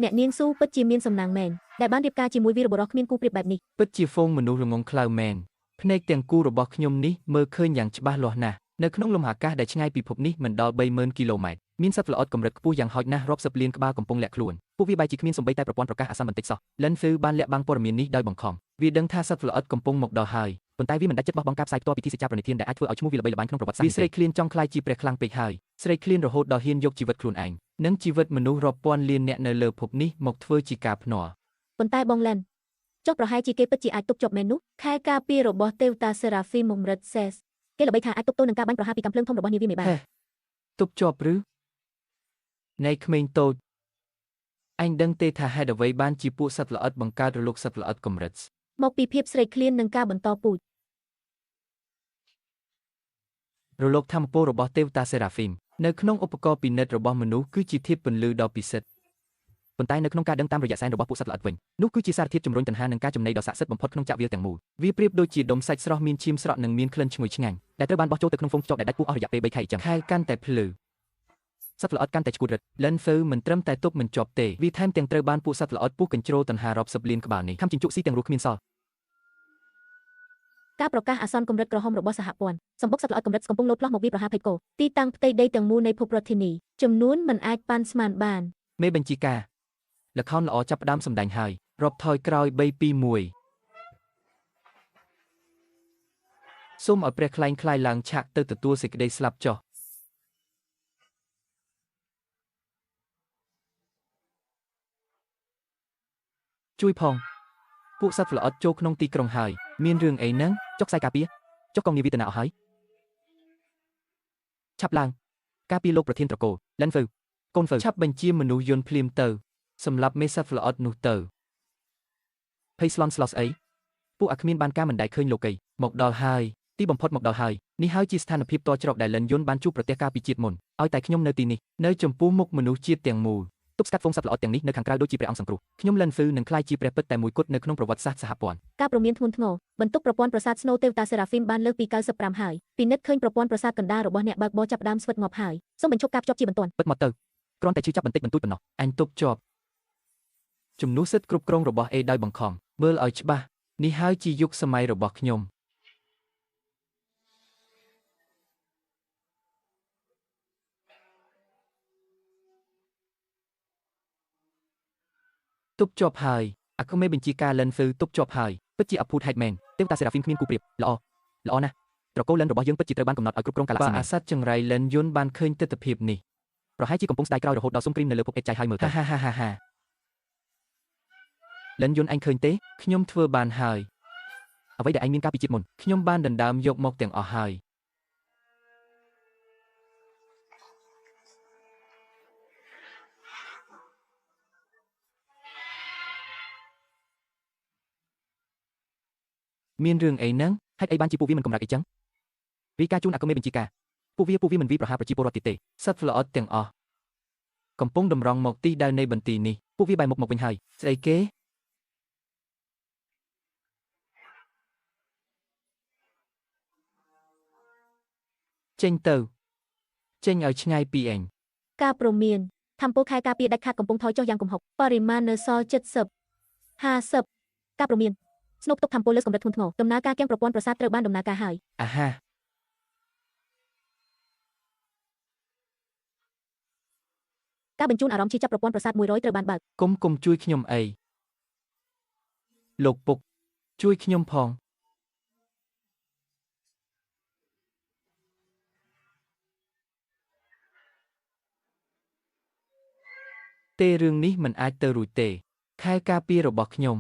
ាអ្នកនាងស៊ូពិតជាមានសំណាងមែនដែលបានរៀបការជាមួយវីរបុរសគ្មានគូប្រៀបបែបនេះពិតជាហ្វូងមនុស្សល្ងងខ្លៅមែនភ្នែកទាំងគូរបស់ខ្ញុំនេះមើលឃើញយ៉ាងច្បាស់លាស់ណាស់នៅក្នុងលំហាកាសដែលឆ្ងាយពីភពនេះមិនដល់30000គីឡូម៉ែត្រមានសត្វល្អិតកម្រិតខ្ពស់យ៉ាងហោចណាស់រាប់សិបលានក្បាលកំពុងលាក់ខ្លួនពួកវាបែរជាគ្មានសូម្បីតែប្រព័ន្ធប្រកាសអាសន្នបន្តិចសោះលិនហ្វឺបានលាក់បាំងព័ត៌មាននេះដោយបង្ខំវាដឹងថាសត្វល្អិតកំពុងមកដល់ហើយប៉ុន្តែវាមិនដាច់ចិត្តបោះបង់ការផ្សាយផ្ទាល់ពិធីសច្ចាប្រណិធានដែលអាចធ្វើឲ្យឈ្មោះវាល្បីល្បាញក្នុងប្រវត្តិសាស្ត្រវាស្រេកឃ្លានចង់ក្លាយជាព្រះខ្លាំងពេកហើយស្រេកឃ្លានរហូតដល់ហ៊ានយកជីវិតខ្លួនឯងនិងជីវិតមនុស្សរាប់ពាន់លានអ្នកនៅលើភពនេះមកធ្វើជាការភ្នាល់ប៉ុន្តែបងឡែនចុះប្រហែលជាគេពិតជាអាចទប់ជាប់មែននោះខែការពាររបស់ទេវតាសេរ៉ាហ្វីមមុំរិតសេសគេល្បីថាអាចទប់ទល់នឹងការបាញ់ប្រហារពីកាំភ្លើងធំរបស់នាវាមេបានទប់ជាប់ឬណែក្មេងតូចអញដឹងទេថាហេតុអ្វីបានជាពួកសត្វល្អិតបង្កើតរលកសត្វល្អិតកម្រិតមកពីភាពស្រេកឃ្លាននិងការបន្តពូជរលកធម្មពលរបស់ទេវតាសេរ៉ាហ្វីមនៅក្នុងឧបករណ៍ពិនិត្យរបស់មនុស្សគឺជាធាតុពន្លឺដ៏ពិសិដ្ឋប៉ុន្តែនៅក្នុងការដឹងតាមរយៈសែនរបស់ពួកសត្វល្អិតវិញនោះគឺជាសារធាតុជំរុញតណ្ហានិងការចំណីដ៏ស័ក្តិសិទ្ធិបំផុតក្នុងចក្រវាលទាំងមូលវាប្រៀបដូចជាដុំសាច់ស្រស់មានឈាមស្រក់និងមានក្លិនឈ្ងុយឆ្ងាញ់ដែលត្រូវបានបោះចូលទៅក្នុងហ្វូងខ្ចប់ដែលដាច់ពុះអស់រយៈពេល3ខែអញ្ចឹងខែកាន់តែភ្លឺសត្វល្អិតកាន់តែឈួតរឹតលិនហ្វឺមិនត្រឹមតែទប់មិនជាប់ទេវាថែមទាំងត្រូវបានពួកសត្វល្អិតពុះកញ្ជ្រោលតណ្ហារាប់សិបលានក្បាលនេះខំជញ្ជក់ស៊ីទាំងរស់គ្មានសល់ការប្រកាសអាសន្នកម្រិតក្រហមរបស់សហព័ន្ធសម្បុកសត្វល្អិតកម្រិតកំពុងលោតផ្លោះមកវាប្រហារភេកគោទីតាំងផ្ទៃដីទាំងមូលនៃភពរដ្ឋធានីចំនួនមិនអាចប៉ាន់ស្មានបានមេបញ្ជាការល្ខោនល្អចាប់ផ្ដើមសម្ដែងហើយរាប់ថយក្រោយ3 2 1សូមឲ្យព្រះខ្លែងខ្លាយឡើងឆាកទៅទទួលសេចក្តីស្លាប់ចុះជួយផងពួកសត្វល្អិតចូលក្នុងទីក្រុងហើយមានរឿងអីហ្នឹងចុះខ្សែការពារចុះកងនាវាទៅណាអស់ហើយឆាប់ឡើងការពារលោកប្រធានត្រកូលលិនហ្វឺកូនហ្វឺឆាប់បញ្ជាមនុស្សយន្តភ្លាមទៅសម្រាប់មេសត្វល្អិតនោះទៅ ភ័យស្លន់ស្លោស្អីពួកអាគ្មានបានការមិនដែលឃើញលោកីមកដល់ហើយទីបំផុតមកដល់ហើយនេះហើយជាស្ថានភាពតច្រកដែលលិនយុនបានជួបប្រទះការពីជាតិមុនឲ្យតែខ្ញុំនៅទីនេះនៅចំពោះមុខមនុស្សជាតិទាំងមូលទប់ស្កាត់ហ្វូងសត្វល្អិតទាំងនេះនៅខាងក្រៅដូចជាព្រះអង្គសង្គ្រោះខ្ញុំលិនហ្វឺនឹងក្លាយជាព្រះពិតតែមួយគត់នៅក្នុងប្រវត្តិសាស្ត្រសហព័ន្ធ ការព្រមានធ្ងន់ធ្ងរបន្ទុកប្រព័ន្ធប្រសាទស្នូទេវតាសេរ៉ាហ្វីមបានលើកពី95ហើយពិនិត្យឃើញប្រព័ន្ធប្រសាទកណ្ដាលរបស់អ្នកបើកបរចាប់ដើមស្វិតងាប់ហើយសូមបញ្ឈប់ការភ្ជាប់ជាបន្ទាន់ ពិតមកទៅគ្រាន់តែជឿចាប់បន្តិចបន្តួចប៉ុណ្ណោះអញទប់ជាប់ជំនួសសិទ្ធិគ្រប់គ្រងរបស់ A ដោយបង្ខំមើលឲ្យច្បាស់នេះហើយជាយុគសម័យរបស់ខ្ញុំទប់ជាប់ហើយអាគ្មេបញ្ជាការលិនហ្វឺទប់ជាប់ហើយពិតជាអភូតហេតុមែនទេវតាសេរ៉ាហ្វីមគ្មានគូប្រៀបល្អណាស់ត្រកូលលិនរបស់យើងពិតជាត្រូវបានកំណត់ឲ្យគ្រប់គ្រងកាលៈសមាអាសត្វចង្រៃលិនយុនបានឃើញទិដ្ឋភាពនេះប្រហែលជាកំពុងស្ដាយក្រោយរហូតដល់សុំគ្រីមនៅលើពុកអេតចៃហើយមើលទៅហាលិនយុនអញឃើញទេខ្ញុំធ្វើបានហើយអ្វីដែលឯងមានការពីជាតិមុនខ្ញុំបានដណ្ដើមយកមកទាំងអស់ហើយមានរឿងអីហ្នឹងហេតុអីបានជាពួកវាមិនកម្រិតអីចឹងរីកាជូនអាគ្មេបញ្ជាការពួកវាមិនវាប្រហារប្រជាពលរដ្ឋទៀតទេសត្វល្អិតទាំងអស់កំពុងតម្រង់មកទីដែលនៃបន្ទីនេះពួកវាបែរមុខមកវិញហើយស្អីគេចេញទៅចេញឲ្យឆ្ងាយពីឯង ការព្រមានធម្មពលខែការពារដាច់ខាតកំពុងថយចុះយ៉ាងគំហុកបរិមាណនៅសល់70 50ការព្រមានស្នូកទុកធម្មពលលើសកម្រិតធ្ងន់ធ្ងរដំណើរការគាំងប្រព័ន្ធប្រសាទត្រូវបានដំណើរការហើយអាហាការបញ្ជូនអារម្មណ៍ជាចាប់ប្រព័ន្ធប្រសាទ100ត្រូវបានបើកគុំជួយខ្ញុំអីលោកពុកជួយខ្ញុំផងទេរឿងនេះមិនអាចទៅរួចទេខែការពាររបស់ខ្ញុំ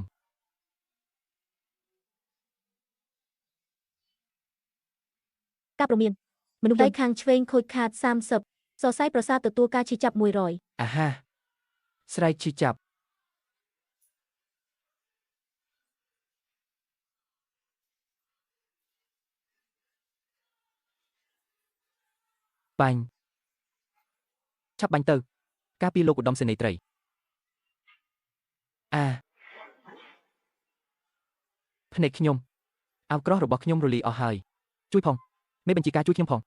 ការព្រមានមនុស្សដៃខាងឆ្វេងខូចខាត30សរសៃប្រសាទទទួលការឈឺចាប់100អាហាស្រែកឈឺចាប់បាញ់ឆាប់បាញ់ទៅការពារលោកឧត្តមសេនីយ៍ត្រីភ្នែកខ្ញុំអាវក្រោះរបស់ខ្ញុំរលាយអស់ហើយជួយផងមេបញ្ជាការជួយខ្ញុំផង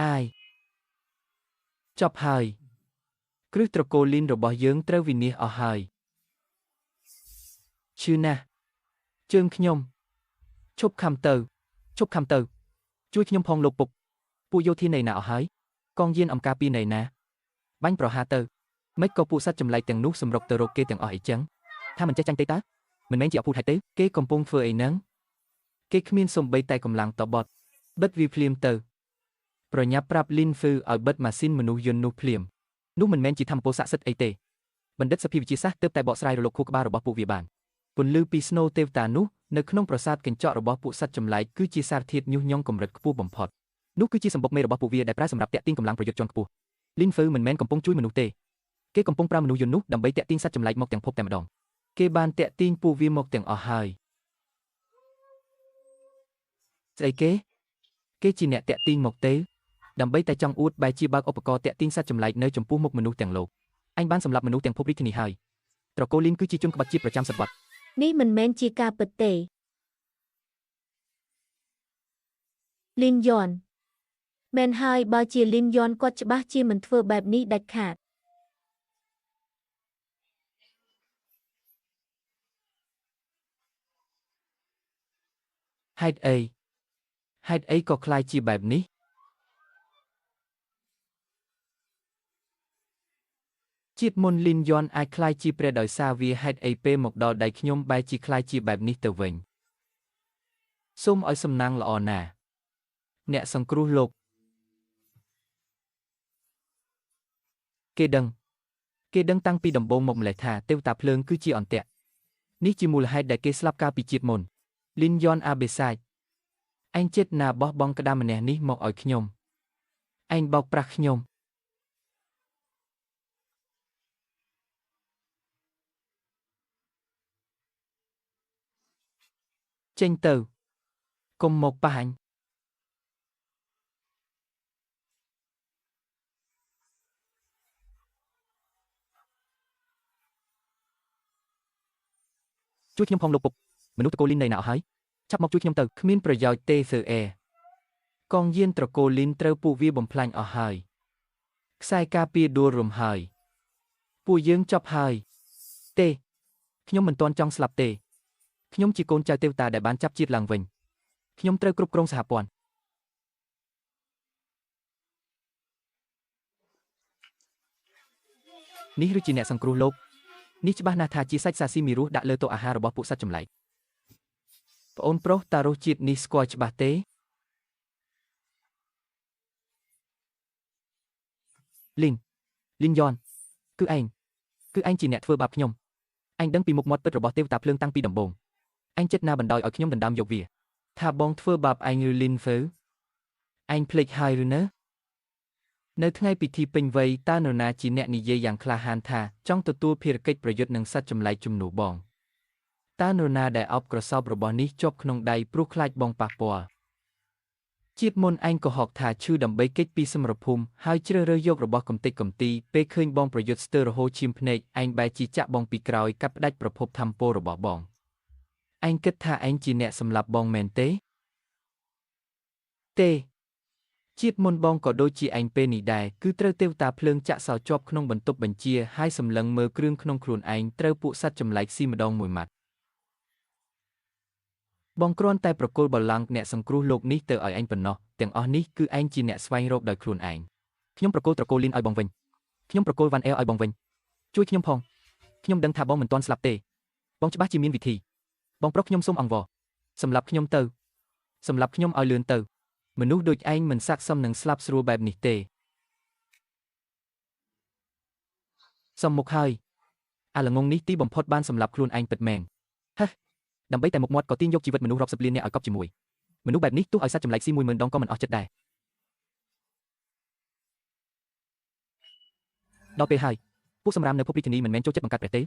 អាយចប់ហើយគ្រឹះត្រកូលលីនរបស់យើងត្រូវវិនាសអស់ហើយឈឺណាស់ជើងខ្ញុំឈប់ខំទៅជួយខ្ញុំផងលោកពុកពួកយោធានៃណាអស់ហើយកងយានអំការពីនៃណាបាញ់ប្រហារទៅមិនក៏ពួកសត្វចម្លែកទាំងនោះសម្រុកទៅរកគេទាំងអស់អីចឹងថាមិនចេះចាញ់ទេតើមិនមែនជាអភូតហេតុទេគេកំពុងធ្វើអីហ្នឹងគេគ្មានសំបីតែកម្លាំងតបត់បិទវាភ្លាមទៅប្រញាប់ប្រាប់លីនហ្វឺឲ្យបិទម៉ាស៊ីនមនុស្សយន្តនោះភ្លាមនោះមិនមែនជាធម្មពលស័ក្តិសិទ្ធិអីទេបណ្ឌិតសភាវិទ្យាសាស្ត្រទើបតែបកស្រាយរលកខួរក្បាលរបស់ពួកវាបានពន្លឺពីស្នូទេវតានោះនៅក្នុងប្រាសាទកញ្ចក់របស់ពួកសត្វចម្លែកគឺជាសារធាតុញុះញង់កម្រិតខ្ពស់បំផុតនោះគឺជាសម្បុកមេរបស់ពួកវាដែលប្រើសម្រាប់តាក់ទាញកម្លាំងប្រយុទ្ធជាន់ខ្ពស់លីនហ្វឺមិនមែនកំពុងជួយមនុស្សទេគេកំពុងប្រើមនុស្សយន្តនោះដើម្បីតាក់ទាញសត្វចម្លែកមកទាំងភពតែម្ដងគេបានតាក់ទាញពួកវាមកទាំងអស់ហើយស្អីគេជាអ្នកតាក់ទាញមកទេដើម្បីតែចង់អួតបែរជាបើកឧបករណ៍តាក់ទាញសត្វចម្លែកនៅចំពោះមុខមនុស្សទាំងលោកអញបានសម្លាប់មនុស្សទាំងភពរាជធានីហើយត្រកូលលីនគឺជាជនក្បត់ជាតិប្រចាំសតវត្សនេះមិនមែនជាការពិតទេលីនយ៉នមែនហើយបើជាលីនយ៉នគាត់ច្បាស់ជាមិនធ្វើបែបនេះដាច់ខាតហេតុអីក៏ខ្លាយជាបែបនេះជាតិមុនលីនយ៉នអាចខ្លាយជាព្រះដោយសារវាហេតុអីពេលមកដល់ដៃខ្ញុំបែរជាខ្លាយជាបែបនេះទៅវិញសូមឲ្យសំណាងល្អណាស់អ្នកសង្គ្រោះលោកគេដឹងតាំងពីដំបូងមកម្លេះថាទេវតាភ្លើងគឺជាអន្ទាក់នេះជាមូលហេតុដែលគេស្លាប់កាលពីជាតិមុនលីនយ៉នអាបេសាចឯងចិត្តណាបោះបង់ក្តារម្នាក់នេះមកឲ្យខ្ញុំឯងបោកប្រាស់ខ្ញុំ ចេញទៅកុំមកប៉ះអញជួយខ្ញុំផងលោកពុកមនុស្សតកូលីននៃណាអស់ហើយចាប់មកជួយខ្ញុំទៅគ្មានប្រយោជន៍ទេសឺអែកងយានត្រកូលីនត្រូវពួកវាបំផ្លាញអស់ហើយខ្សែការពារដួលរំហើយពួកយើងចប់ហើយទេខ្ញុំមិនទាន់ចង់ស្លាប់ទេខ្ញុំជាកូនចៅទេវតាដែលបានចាប់ជាតិឡើងវិញខ្ញុំត្រូវគ្រប់គ្រងសហព័ន្ធនេះឬជាអ្នកសង្គ្រោះលោកនេះច្បាស់ណាស់ថាជាសាច់សាស៊ីមីរស់ដាក់លើតុអាហាររបស់ពួកសត្វចម្លែកប្អូនប្រុសតារសជាតិនេះស្គាល់ច្បាស់ទេលីនយ៉នគឺឯងជាអ្នកធ្វើបាបខ្ញុំឯងដឹងពីមុខមាត់ពិតរបស់ទេវតាភ្លើងតាំងពីដំបូងឯងចិត្តណាបណ្ដោយឲ្យខ្ញុំដណ្ដើមយកវាថាបងធ្វើបាបឯងឬលីនហ្វឺឯងភ្លេចហើយឬនៅថ្ងៃពិធីពេញវ័យតើនរណាជាអ្នកនិយាយយ៉ាងក្លាហានថាចង់ទទួលភារកិច្ចប្រយុទ្ធនឹងសត្វចម្លែកជំនួសបងតើនរណាដែលអោបក្រសោបរបស់នេះជាប់ក្នុងដៃព្រោះខ្លាចបងប៉ះពាល់ជាតិមុនឯងក៏ហកថាឈឺដើម្បីគេចពីសមរភូមិហើយជ្រើសរើសយករបស់កំទេចកំទីពេលឃើញបងប្រយុទ្ធស្ទើររហូតឈាមភ្នែកឯងបែរជាចាក់បងពីក្រោយកាត់ផ្ដាច់ប្រភពធម្មពលរបស់បងឯងគិតថាឯងជាអ្នកសម្លាប់បងមែនទេជាតិមុនបងក៏ដូចជាឯងពេលនេះដែរគឺត្រូវទេវតាភ្លើងចាក់សោជាប់ក្នុងបន្ទប់បញ្ជាហើយសម្លឹងមើលគ្រឿងក្នុងខ្លួនឯងត្រូវពួកសត្វចម្លែកស៊ីម្ដងមួយម៉ាត់បងគ្រាន់តែប្រគល់បល្ល័ង្កអ្នកសង្គ្រោះលោកនេះទៅឲ្យឯងប៉ុណ្ណោះទាំងអស់នេះគឺឯងជាអ្នកស្វែងរកដោយខ្លួនឯងខ្ញុំប្រគល់ត្រកូលលីនឲ្យបងវិញខ្ញុំប្រគល់វ៉ាន់អែលឲ្យបងវិញជួយខ្ញុំផងខ្ញុំដឹងថាបងមិនទាន់ស្លាប់ទេបងច្បាស់ជាមានវិធីបងប្រុសខ្ញុំសូមអង្វរសម្រាប់ខ្ញុំទៅសម្រាប់ខ្ញុំឲ្យលឿនទៅមនុស្សដូចឯងមិនស័ក្តិសមនឹងស្លាប់ស្រួលបែបនេះទេសុំមុខហើយអាល្ងងនេះទីបំផុតបានសម្លាប់ខ្លួនឯងពិតមែនហេដើម្បីតែមុខមាត់ក៏ទាញយកជីវិតមនុស្សរាប់សិបលាននាក់ឲ្យកប់ជាមួយមនុស្សបែបនេះទោះឲ្យសត្វចម្លែកស៊ី10000ដងក៏មិនអស់ចិត្តដែរដល់ពេលហើយពួកសម្រាមនៅភពរាជធានីមិនមែនចូលចិត្តបង្កើតព្រះទេ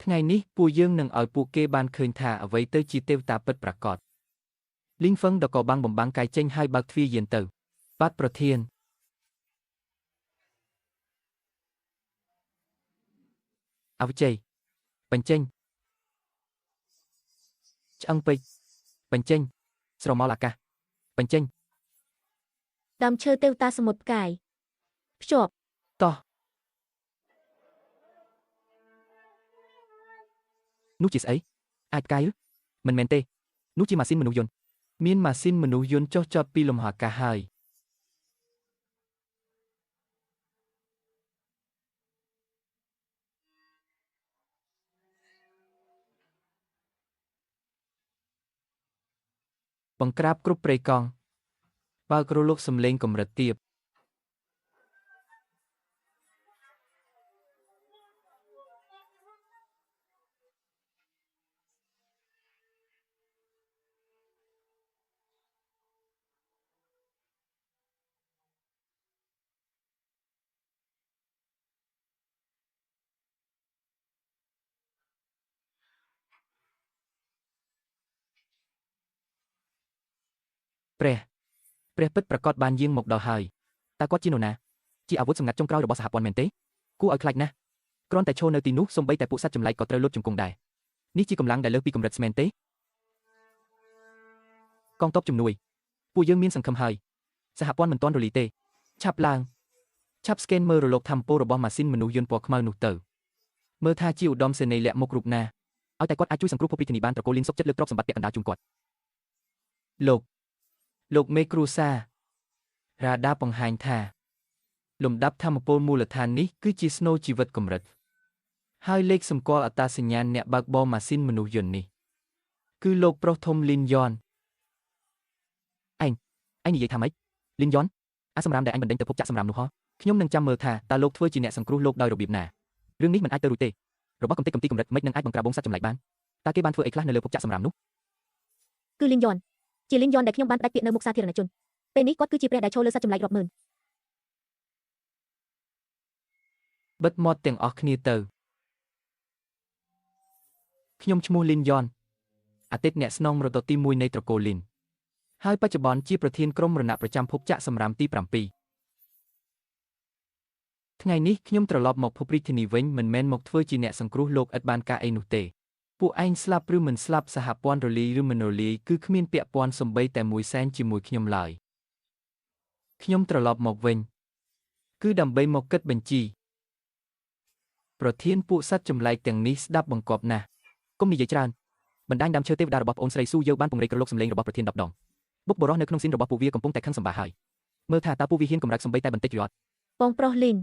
ថ្ងៃនេះពួកយើងនឹងឲ្យពួកគេបានឃើញថាអ្វីទៅជាទេវតាពិតប្រាកដលីងហ្វឹងដកក៏បាំងបំបាំងកាយចេញហើយបើកទ្វារយានទៅបាទប្រធានអវជ័យបញ្ចេញឆ្អឹងពេជ្របញ្ចេញស្រមោលអាកាសបញ្ចេញដើមឈើទេវតាសមុទ្រផ្កាយភ្ជាប់តោះនោះជាស្អីអាចផ្កាយឬមិនមែនទេនោះជាម៉ាស៊ីនមនុស្សយន្តមានម៉ាស៊ីនមនុស្សយន្តចុះចតពីលំហអាកាសហើយបង្ក្រាបគ្រប់ព្រៃកង់បើករលកសំឡេងកម្រិតទាបព្រះពិតប្រាកដបានយាងមកដល់ហើយតើគាត់ជានរណាជាអាវុធសម្ងាត់ចុងក្រោយរបស់សហព័ន្ធមែនទេគួរឲ្យខ្លាចណាស់គ្រាន់តែឈរនៅទីនោះសូម្បីតែពួកសត្វចម្លែកក៏ត្រូវលុតជង្គង់ដែរនេះជាកម្លាំងដែលលើសពីកម្រិតស្មែនទេកងទ័ពជំនួយពួកយើងមានសង្ឃឹមហើយសហព័ន្ធមិនទាន់រលីទេឆាប់ឡើងឆាប់ស្កេនមើលរលកធម្មពលរបស់ម៉ាស៊ីនមនុស្សយន្តពណ៌ខ្មៅនោះទៅមើលថាជាឧត្តមសេនីយ៍លាក់មុខរូបណាឲ្យតែគាត់អាចជួយសង្គ្រោះភពរាជធានីបានត្រកូលលីនសុខចិត្តលើកទ្រព្យសម្បត្តិពាក់កណ្ដាលជូនគាត់លោកមេគ្រូសារ៉ាដាបង្ហាញថាលំដាប់ធម្មពលមូលដ្ឋាននេះគឺជាស្នូលជីវិតកម្រិតហើយលេខសម្គាល់អត្តសញ្ញាណអ្នកបើកបរម៉ាស៊ីនមនុស្សយន្តនេះគឺលោកប្រុសធំលីនយ៉នឯងនិយាយថាម៉េចលីនយ៉នអាសម្រាមដែលអញបណ្ដេញទៅភពចាក់សម្រាមនោះហ៎ខ្ញុំនឹងចាំមើលថាតើលោកធ្វើជាអ្នកសង្គ្រោះលោកដោយរបៀបណារឿងនេះមិនអាចទៅរួចទេរបស់កំទេចកំទីកម្រិតមិននឹងអាចបង្ក្រាបបងសត្វចម្លែកបានតើគេបានធ្វើអីខ្លះនៅលើភពចាក់សម្រាមនោះគឺលីនយ៉នជាលីនយ៉នដែលខ្ញុំបានផ្ដាច់ពាក្យនៅមុខសាធារណជនពេលនេះគាត់គឺជាព្រះដែលឈរលើសត្វចម្លែករាប់ម៉ឺនបិទមាត់ទាំងអស់គ្នាទៅ ខ្ញុំឈ្មោះលីនយ៉នអាទិត្យអ្នកស្នងមរតកទី1នៃត្រកូលលីនហើយបច្ចុប្បន្នជាប្រធានក្រុមរណៈប្រចាំភពចាក់សម្រាមទី7ថ្ងៃនេះខ្ញុំត្រឡប់មកភពរាជធានីវិញមិនមែនមកធ្វើជាអ្នកសង្គ្រោះលោកឥតបានការអីនោះទេពួកឯងស្លាប់ឬមិនស្លាប់សហព័ន្ធរលាយឬមិនរលាយគឺគ្មានពាក់ព័ន្ធសូម្បីតែមួយសែនជាមួយខ្ញុំឡើយខ្ញុំត្រឡប់មកវិញគឺដើម្បីមកគិតបញ្ជីប្រធានពួកសត្វចម្លែកទាំងនេះស្ដាប់បង្គាប់ណាស់កុំនិយាយច្រើនបណ្ដាញដើមឈើទេវតារបស់ប្អូនស្រីស៊ូយើបានពង្រីកក្រឡុកសម្លេងរបស់ប្រធាន10 ដងបុកបរោះនៅក្នុងស៊ីនរបស់ពួកវាកំពុងតែខឹងសម្បាហើយមើលថាតើពួកវាហ៊ានកម្រើកសម្បីតែបន្តិចឬអត់ បងប្រុសលីន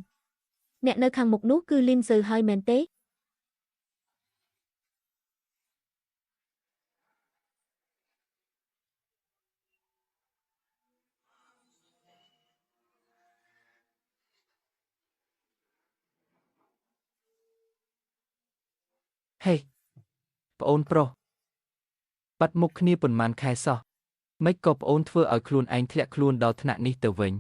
អ្នកនៅខាងមុខនោះគឺលីនស៊ើហើយមែនទេហេប្អូនប្រុសបាត់មុខគ្នាប៉ុន្មានខែសោះម៉េចក៏ប្អូនធ្វើឲ្យខ្លួនឯងធ្លាក់ខ្លួនដល់ថ្នាក់នេះទៅវិញ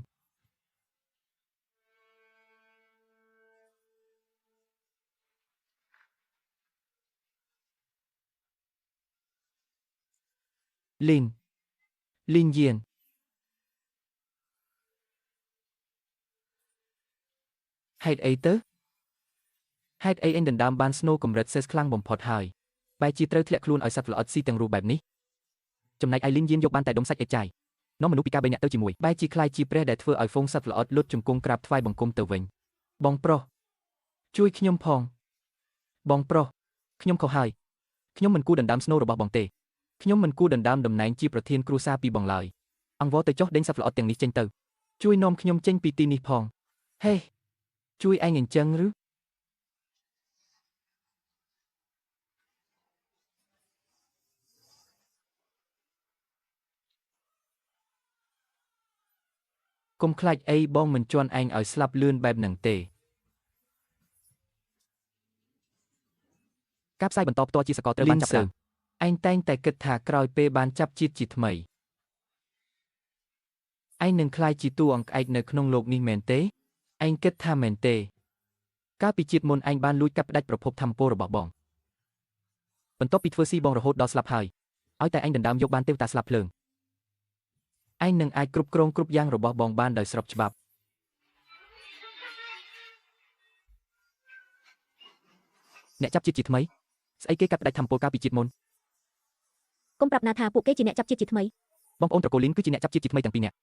លីនយានហេតុអីទៅហេតុអីអញដណ្ដើមបានស្នូកម្រិតសេសខ្លាំងបំផុតហើយបែរជាត្រូវធ្លាក់ខ្លួនឲ្យសត្វល្អិតស៊ីទាំងរូបបែបនេះចំណែកឯលីនយានយកបានតែដុំសាច់អេចាយនាំមនុស្សពីការ3នាក់ទៅជាមួយបែរជាខ្លាយជាព្រះដែលធ្វើឲ្យហ្វូងសត្វល្អិតលុតជង្គង់ក្រាបថ្វាយបង្គំទៅវិញបងប្រុសជួយខ្ញុំផងបងប្រុសខ្ញុំខុសហើយខ្ញុំមិនគួរដណ្ដើមស្នូរបស់បងទេខ្ញុំមិនគួរដណ្ដើមតំណែងជាប្រធានគ្រួសារពីបងឡើយអង្វរទៅចុះដេញសត្វល្អិតទាំងនេះចេញទៅជួយនាំខ្ញុំចេញពីទីនេះផងហេជួយឯងអញ្ចឹងឬកុំខ្លាចអីបងមិនជន់ឯងឲ្យស្លាប់លឿនបែបហ្នឹងទេការផ្សាយបន្តផ្ទាល់ជាសកលត្រូវបានចាប់ផ្ដើមឯងតែងតែគិតថាក្រោយពេលបានចាប់ជាតិជាថ្មីឯងនឹងខ្លាយជាតួអង្គឯកនៅក្នុងโลกនេះមែនទេឯងគិតថាមែនទេកាលពីជាតិមុនឯងបានលួចកាត់ផ្ដាច់ប្រភពធម្មពលរបស់បងបន្ទាប់ពីធ្វើស៊ីបងរហូតដល់ស្លាប់ហើយឲ្យតែឯងដណ្ដើមយកបានទេវតាស្លាប់ភ្លើងឯងនឹងអាចគ្រប់គ្រងគ្រប់យ៉ាងរបស់បងបានដោយស្របច្បាប់អ្នកចាប់ជាតិជាថ្មីស្អីគេកាត់ផ្ដាច់ធម្មពលកាលពីជាតិមុនកុំប្រាប់ណាថាពួកគេជាអ្នកចាប់ជាតិជាថ្មីបងប្អូនត្រកូលលីនគឺជាអ្នកចាប់ជាតិជាថ្មីទាំងពីរនាក់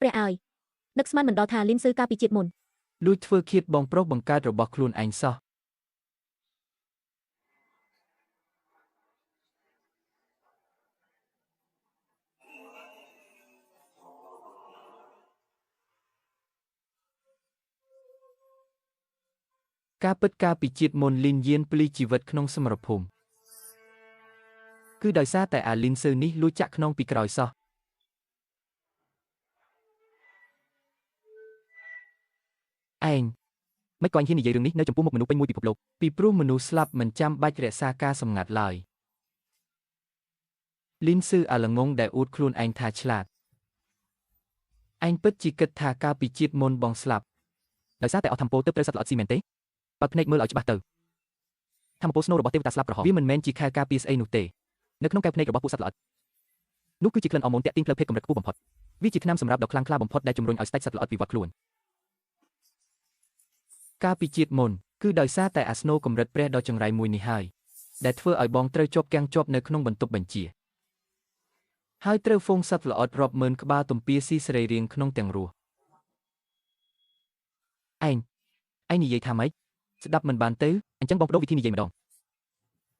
ព្រះអើយនឹកស្មានមិនដល់ថាលីនស៊ើកាលពីជាតិមុនលួចធ្វើឃាតបងប្រុសបង្កើតរបស់ខ្លួនឯងសោះការពិតការពីជាតិមុនលីនយានភ្លីជីវិតក្នុងសមរភូមិគឺដោយសារតែអាលីនស៊ើនេះលួចចាក់ខ្នងពីក្រោយសោះឯងមិនក៏អញហ៊ាននិយាយរឿងនេះនៅចំពោះមុខមនុស្សពេញមួយពិភពលោកពីព្រោះមនុស្សស្លាប់មិនចាំបាច់រក្សាការសម្ងាត់ឡើយលីនស៊ើអាល្ងងដែលអួតខ្លួនឯងថាឆ្លាតឯងពិតជាគិតថាកាលពីជាតិមុនបងស្លាប់ដោយសារតែអស់ធម្មពលទើបត្រូវសត្វល្អិតស៊ីមែនទេបើកភ្នែកមើលឲ្យច្បាស់ទៅធម្មពលស្នូលរបស់ទេវតាស្លាប់ក្រហមវាមិនមែនជាខែការពារស្អីនោះទេនៅក្នុងកែវភ្នែករបស់ពួកសត្វល្អិតនោះគឺជាក្លិនអរម៉ូនតាក់ទាញផ្លូវភេទកម្រិតខ្ពស់បំផុតវាជាថ្នាំសម្រាប់ដ៏ខ្លាំងក្លាបំផុតដែលជំរុញឲ្យស្ដេចសត្វល្អិតវិវត្តខ្លួនកាលពីជាតិមុនគឺដោយសារតែអាស្នូកម្រិតព្រះដ៏ចង្រៃមួយនេះហើយដែលធ្វើឲ្យបងត្រូវជាប់គាំងជាប់នៅក្នុងបន្ទប់បញ្ជាហើយត្រូវហ្វូងសត្វល្អិតរាប់ម៉ឺនក្បាលទំពាស៊ីសរីរាង្គក្នុងទាំងរស់ឯងនិយាយថាម៉េចស្ដាប់មិនបានទៅអញ្ចឹងបងបដូរវិធីនិយាយម្ដង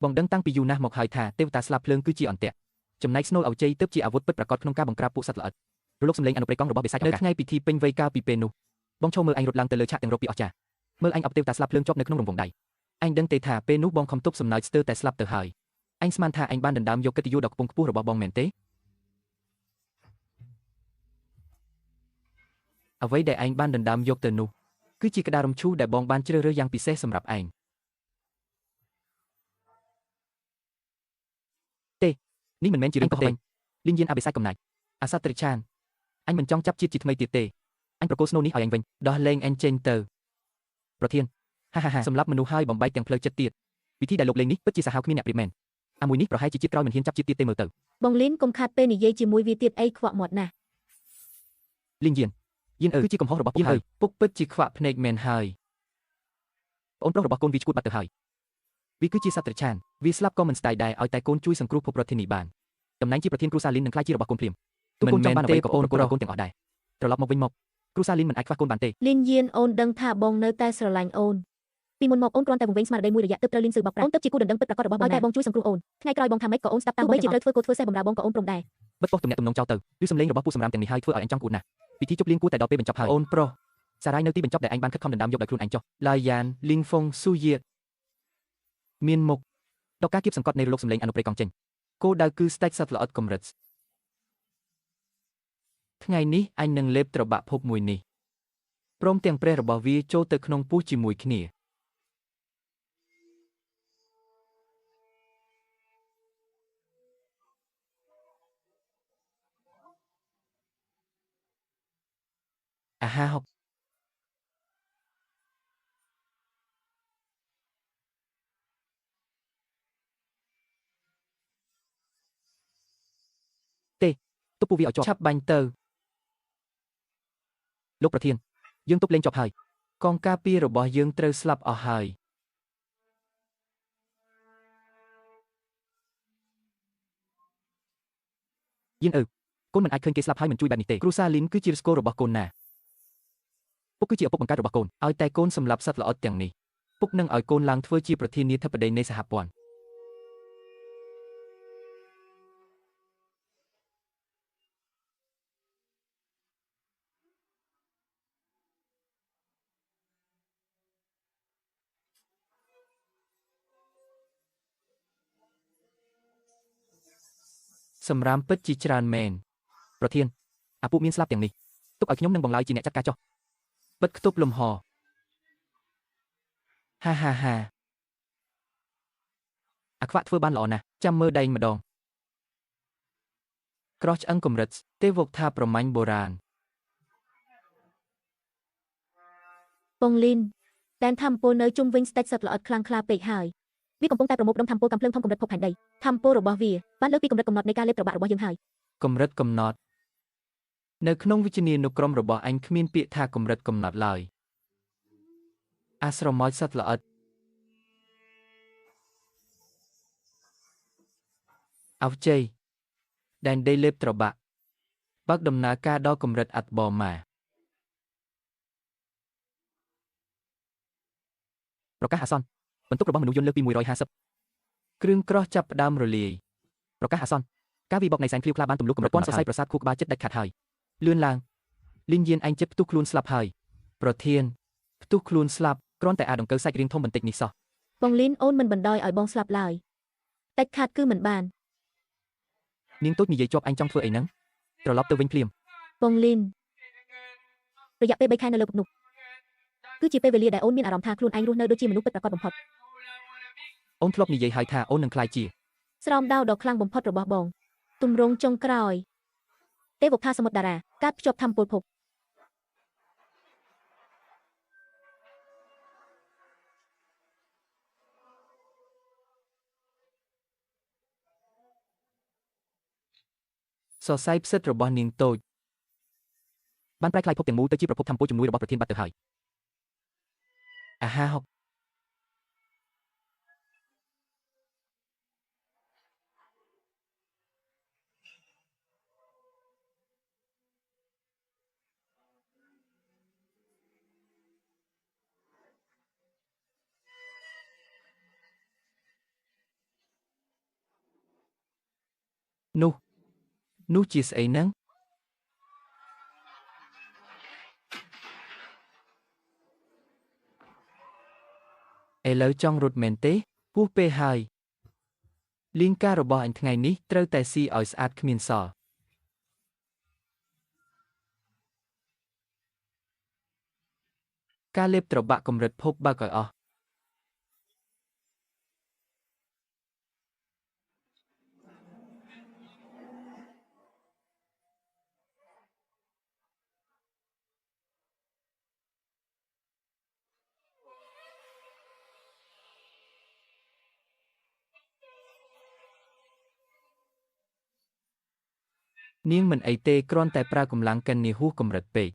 បងដឹងតាំងពីយូរណាស់មកហើយថាទេវតាស្លាប់ភ្លើងគឺជាអន្ទាក់ចំណែកស្នូលអោជ័យទើបជាអាវុធពិតប្រាកដក្នុងការបង្ក្រាបពួកសត្វល្អិតរលកសម្លេងអនុប្រេកង់របស់បិសាចនៅថ្ងៃពិធីពេញវ័យកាលពីពេលនោះបងឈរមើលអញរត់ឡើងទៅលើឆាកទាំងរកពីអស្ចារ្យមើលអញអបទេវតាស្លាប់ភ្លើងជាប់នៅក្នុងរង្វង់ដៃអញដឹងទេថាពេលនោះបងខំទប់សំណើចស្ទើរតែស្លាប់ទៅហើយអញស្មានថាអញបានដណ្ដើមយកកិត្តិយសដ៏ខ្ពង់ខ្ពស់របស់បងមែនទេអ្វីដែលឯងបានដណ្ដើមយកទៅនោះគឺជាក្តាររំឈូសដែលបងបានជ្រើសរើសយ៉ាងពិសេសសម្រាប់ឯងទេនេះមិនមែនជារឿងកុសទេលីនយានអបិសាចកំណាច់អាសត្វត្រីឆានអញមិនចង់ចាប់ជាតិជាថ្មីទៀតទេអញប្រកល់ស្នូនេះឲ្យអញវិញដោះលែងអញចេញទៅប្រធាន ฮ่าฮ่าฮ่าสำหรับមនុស្សហើយបំបែកទាំងផ្លូវចិត្តទៀតវិធីដែលលោកលេងនេះពិតជាសាហាវគ្មានអ្នកប្រៀបមែនអាមួយនេះប្រហែលជាជាតិក្រោយមិនហ៊ានចាប់ជាតិទៀតទេមើលទៅ បងលីនកុំខាត់ពេលនិយាយជាមួយវាទៀតអីខ្វក់មាត់ណាស់ លីងយានគឺជាកំហុសរបស់ពុកហើយពុកពិតជាខ្វាក់ភ្នែកមែនហើយប្អូនប្រុសរបស់កូនវាឈួតបាត់ទៅហើយវាគឺជាសត្វត្រឆានវាស្លាប់ក៏មិនស្ដាយដែរឲ្យតែកូនជួយសង្គ្រោះភពរដ្ឋធានីបានតំណែងជាប្រធានគ្រួសារលីននឹងក្លាយជារបស់កូនព្រាមទូកូនចង់បានអ្វីក៏ប្អូនក៏កូនទាំងអស់ដែរត្រឡប់មកវិញមកគ្រួសារលីនមិនអាចខ្វះកូនបានទេ លីនយានអូនដឹងថាបងនៅតែស្រឡាញ់អូនពីមុនមកអូនគ្រាន់តែវង្វេងស្មារតីមួយរយៈទើបត្រូវលីនស៊ឺបោកប្រាស់អូនទើបជាគូដណ្ដឹងពិតប្រាកដរបស់បងតែបងជួយសង្គ្រោះអូនថ្ងៃក្រោយបងថាម៉េចក៏អូនស្ដាប់តាមបងជាត្រូវធ្វើកូនធ្វើសេះបំរើបងក៏អូនព្រមដែរប ិទប៉ុស្តិ៍ទំនាក់ទំនងចោលទៅឬសំឡេងរបស់ពូសម្រាមទាំងនេះហើយធ្វើឲ្យអញចង់គួតណាស់ពិធីជប់លៀងគួរតែដល់ពេលបញ្ចប់ហើយអូនប្រុសសារ៉ាយនៅទីបញ្ចប់ដែលអញបានខិតខំដណ្ដើមយកដោយខ្លួនឯងចុះឡាយ៉ានលីងហ្វុងស៊ូយៀមានមុខដល់ការគៀបសង្កត់នៃរលកសំឡេងអនុប្រេកង់ចេញគោលដៅគឺស្ដេចសត្វល្អិតកម្រិតថ្ងៃនេះអញនឹងលេបត្របាក់ភពមួយនេះព្រមទាំងព្រះរបស់វាចូលទៅក្នុងពោះជាមួយគ្នាអាហាហុកទេទុកពួកវាឲ្យជាប់ឆាប់បាញ់ទៅលោកប្រធានយើងទប់លេងជាប់ហើយកងការពាររបស់យើងត្រូវស្លាប់អស់ហើយយានកូនមិនអាចឃើញគេស្លាប់ហើយមិនជួយបែបនេះទេគ្រូសាលីនគឺជាឫសគល់របស់កូនណាពុកគឺជាឪពុកបង្កើតរបស់កូនឲ្យតែកូនសម្លាប់សត្វល្អិតទាំងនេះពុកនឹងឲ្យកូនឡើងធ្វើជាប្រធានាធិបតីនៃសហព័ន្ធសម្រាមពិតជាច្រើនមែនប្រធានអាពួកមានស្លាប់ទាំងនេះទុកឲ្យខ្ញុំនិងបងឡើយជាអ្នកចាត់ការចុះបិទខ្ទប់លំហហាហាហាអាខ្វាក់ធ្វើបានល្អណាស់ចាំមើលដៃម្ដងក្រោះឆ្អឹងកម្រិតទេវកថាប្រមាញ់បុរាណ បងលីនតែនធម្មពលនៅជុំវិញស្ដេចសត្វល្អិតខ្លាំងក្លាពេកហើយវាកំពុងតែប្រមូលផ្ដុំធម្មពលកំភ្លើងធំកម្រិតភពផែនដីធម្មពលរបស់វាបានលើកពីកម្រិតកំណត់នៃការលេបត្របាក់របស់យើងហើយកម្រិតកំណត់នៅក្នុងវិជ្ជានុក្រមរបស់អញគ្មានពាក្យថាកម្រិតកំណត់ឡើយអាស្រមោចសត្វល្អិតអោជ័យដែនដីលេបត្របាក់បើកដំណើរការដល់កម្រិតអាត់បម៉ាប្រកាសអាសន្នបន្ទុករបស់មនុស្សយន្តលើសពី150គ្រឿងក្រោះចាប់ផ្ដើមរលាយប្រកាសអាសន្នការវិបកនៃសែនឃ្លាវខ្លាបានទម្លុះកម្រិតពាន់សរសៃប្រសាទខួរក្បាលចិត្តដាច់ខាតហើយលឿនឡើងលីនយានឯងចិត្តផ្ទុះខ្លួនស្លាប់ហើយប្រធានផ្ទុះខ្លួនស្លាប់គ្រាន់តែដង្កូវសាច់រាងធំបន្តិចនេះសោះបងលីនអូនមិនបណ្ដោយឲ្យបងស្លាប់ឡើយដាច់ខាតគឺមិនបាននាងតូចនិយាយជាប់អញចង់ធ្វើអីហ្នឹងត្រឡប់ទៅវិញភ្លាមបងលីនរយៈពេល3ខែនៅលើពុកនោះគឺជាពេលវេលាដែលអូនមានអារម្មណ៍ថាខ្លួនឯងរស់នៅដូចជាមនុស្សពិតប្រាកដបំផុតអូនធ្លាប់និយាយហើយថាអូននឹងក្លាយជាស្រោមដោដ៏ខ្លាំងបំផុតរបស់បងទម្រង់ចុងក្រោយទេវកថាសមុទ្រតារាកាត់ភ្ជាប់ធម្មពលភពសរសៃផ្សិតរបស់នាងតូចបានប្រែក្លាយភពទាំងមូលទៅជាប្រភពធម្មពលជំនួយរបស់ប្រធានបាត់ទៅហើយអាហាហុកនោះជាស្អីហ្នឹងឥឡូវចង់រត់មែនទេពោះពេលហើយលៀងការរបស់អញថ្ងៃនេះត្រូវតែស៊ីឲ្យស្អាតគ្មានសល់ការលេបត្របាក់កម្រិតភពបើកឲ្យអស់ នាងមិនអីទេគ្រាន់តែប្រើកម្លាំងកិននាហួសកម្រិតពេក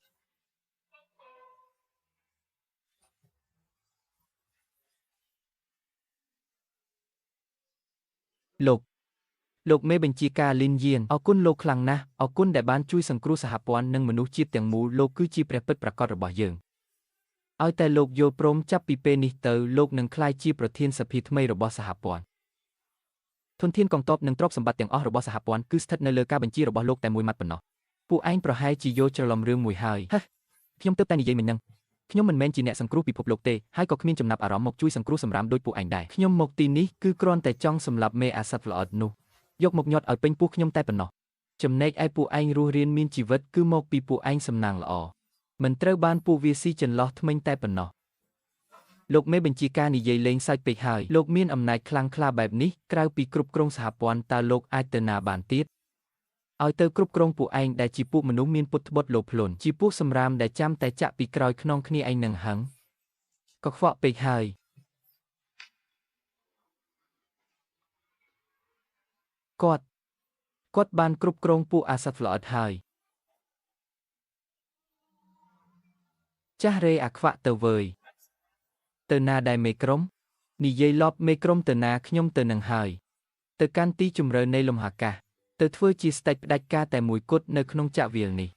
លោកមេបញ្ជាការលីនយានអរគុណលោកខ្លាំងណាស់អរគុណដែលបានជួយសង្គ្រោះសហព័ន្ធនិងមនុស្សជាតិទាំងមូលលោកគឺជាព្រះពិតប្រាកដរបស់យើងឲ្យតែលោកយល់ព្រមចាប់ពីពេលនេះទៅលោកនឹងក្លាយជាប្រធានសភាថ្មីរបស់សហព័ន្ធធនធានកងទ័ពនិងទ្រព្យសម្បត្តិទាំងអស់របស់សហព័ន្ធគឺស្ថិតនៅលើការបញ្ជារបស់លោកតែមួយម៉ាត់ប៉ុណ្ណោះពួកឯងប្រហែលជាយល់ច្រឡំរឿងមួយហើយខ្ញុំទើបតែនិយាយមិញហ្នឹងខ្ញុំមិនមែនជាអ្នកសង្គ្រោះពិភពលោកទេហើយក៏គ្មានចំណាប់អារម្មណ៍មកជួយសង្គ្រោះសម្រាមដូចពួកឯងដែរខ្ញុំមកទីនេះគឺគ្រាន់តែចង់សម្លាប់មេអាសត្វល្អិតនោះយកមកញាត់ឲ្យពេញពោះខ្ញុំតែប៉ុណ្ណោះចំណែកឯពួកឯងរស់រានមានជីវិតគឺមកពីពួកឯងសំណាងល្អមិនត្រូវបានពួកវាស៊ីចន្លោះថ្មិញតែប៉ុណ្ណោះលោកមេបញ្ជាការនិយាយលេងសើចពេកហើយលោកមានអំណាចខ្លាំងក្លាបែបនេះក្រៅពីគ្រប់គ្រងសហព័ន្ធតើលោកអាចទៅណាបានទៀតឲ្យទៅគ្រប់គ្រងពួកឯងដែលជាពួកមនុស្សមានពុតត្បុតលោភលន់ជាពួកសម្រាមដែលចាំតែចាក់ពីក្រោយខ្នងគ្នាឯងនឹងហឹងក៏ខ្វក់ពេកហើយគាត់បានគ្រប់គ្រងពួកអាសត្វល្អិតហើយចាស់រេអាខ្វាក់ទៅវើយទៅណាដែរមេក្រុមនិយាយលបមេក្រុមទៅណាខ្ញុំទៅនឹងហើយទៅកាន់ទីជម្រៅនៃលំហាកាសទៅធ្វើជាស្ដេចផ្ដាច់ការតែមួយគត់នៅក្នុងចាក់វាលនេះ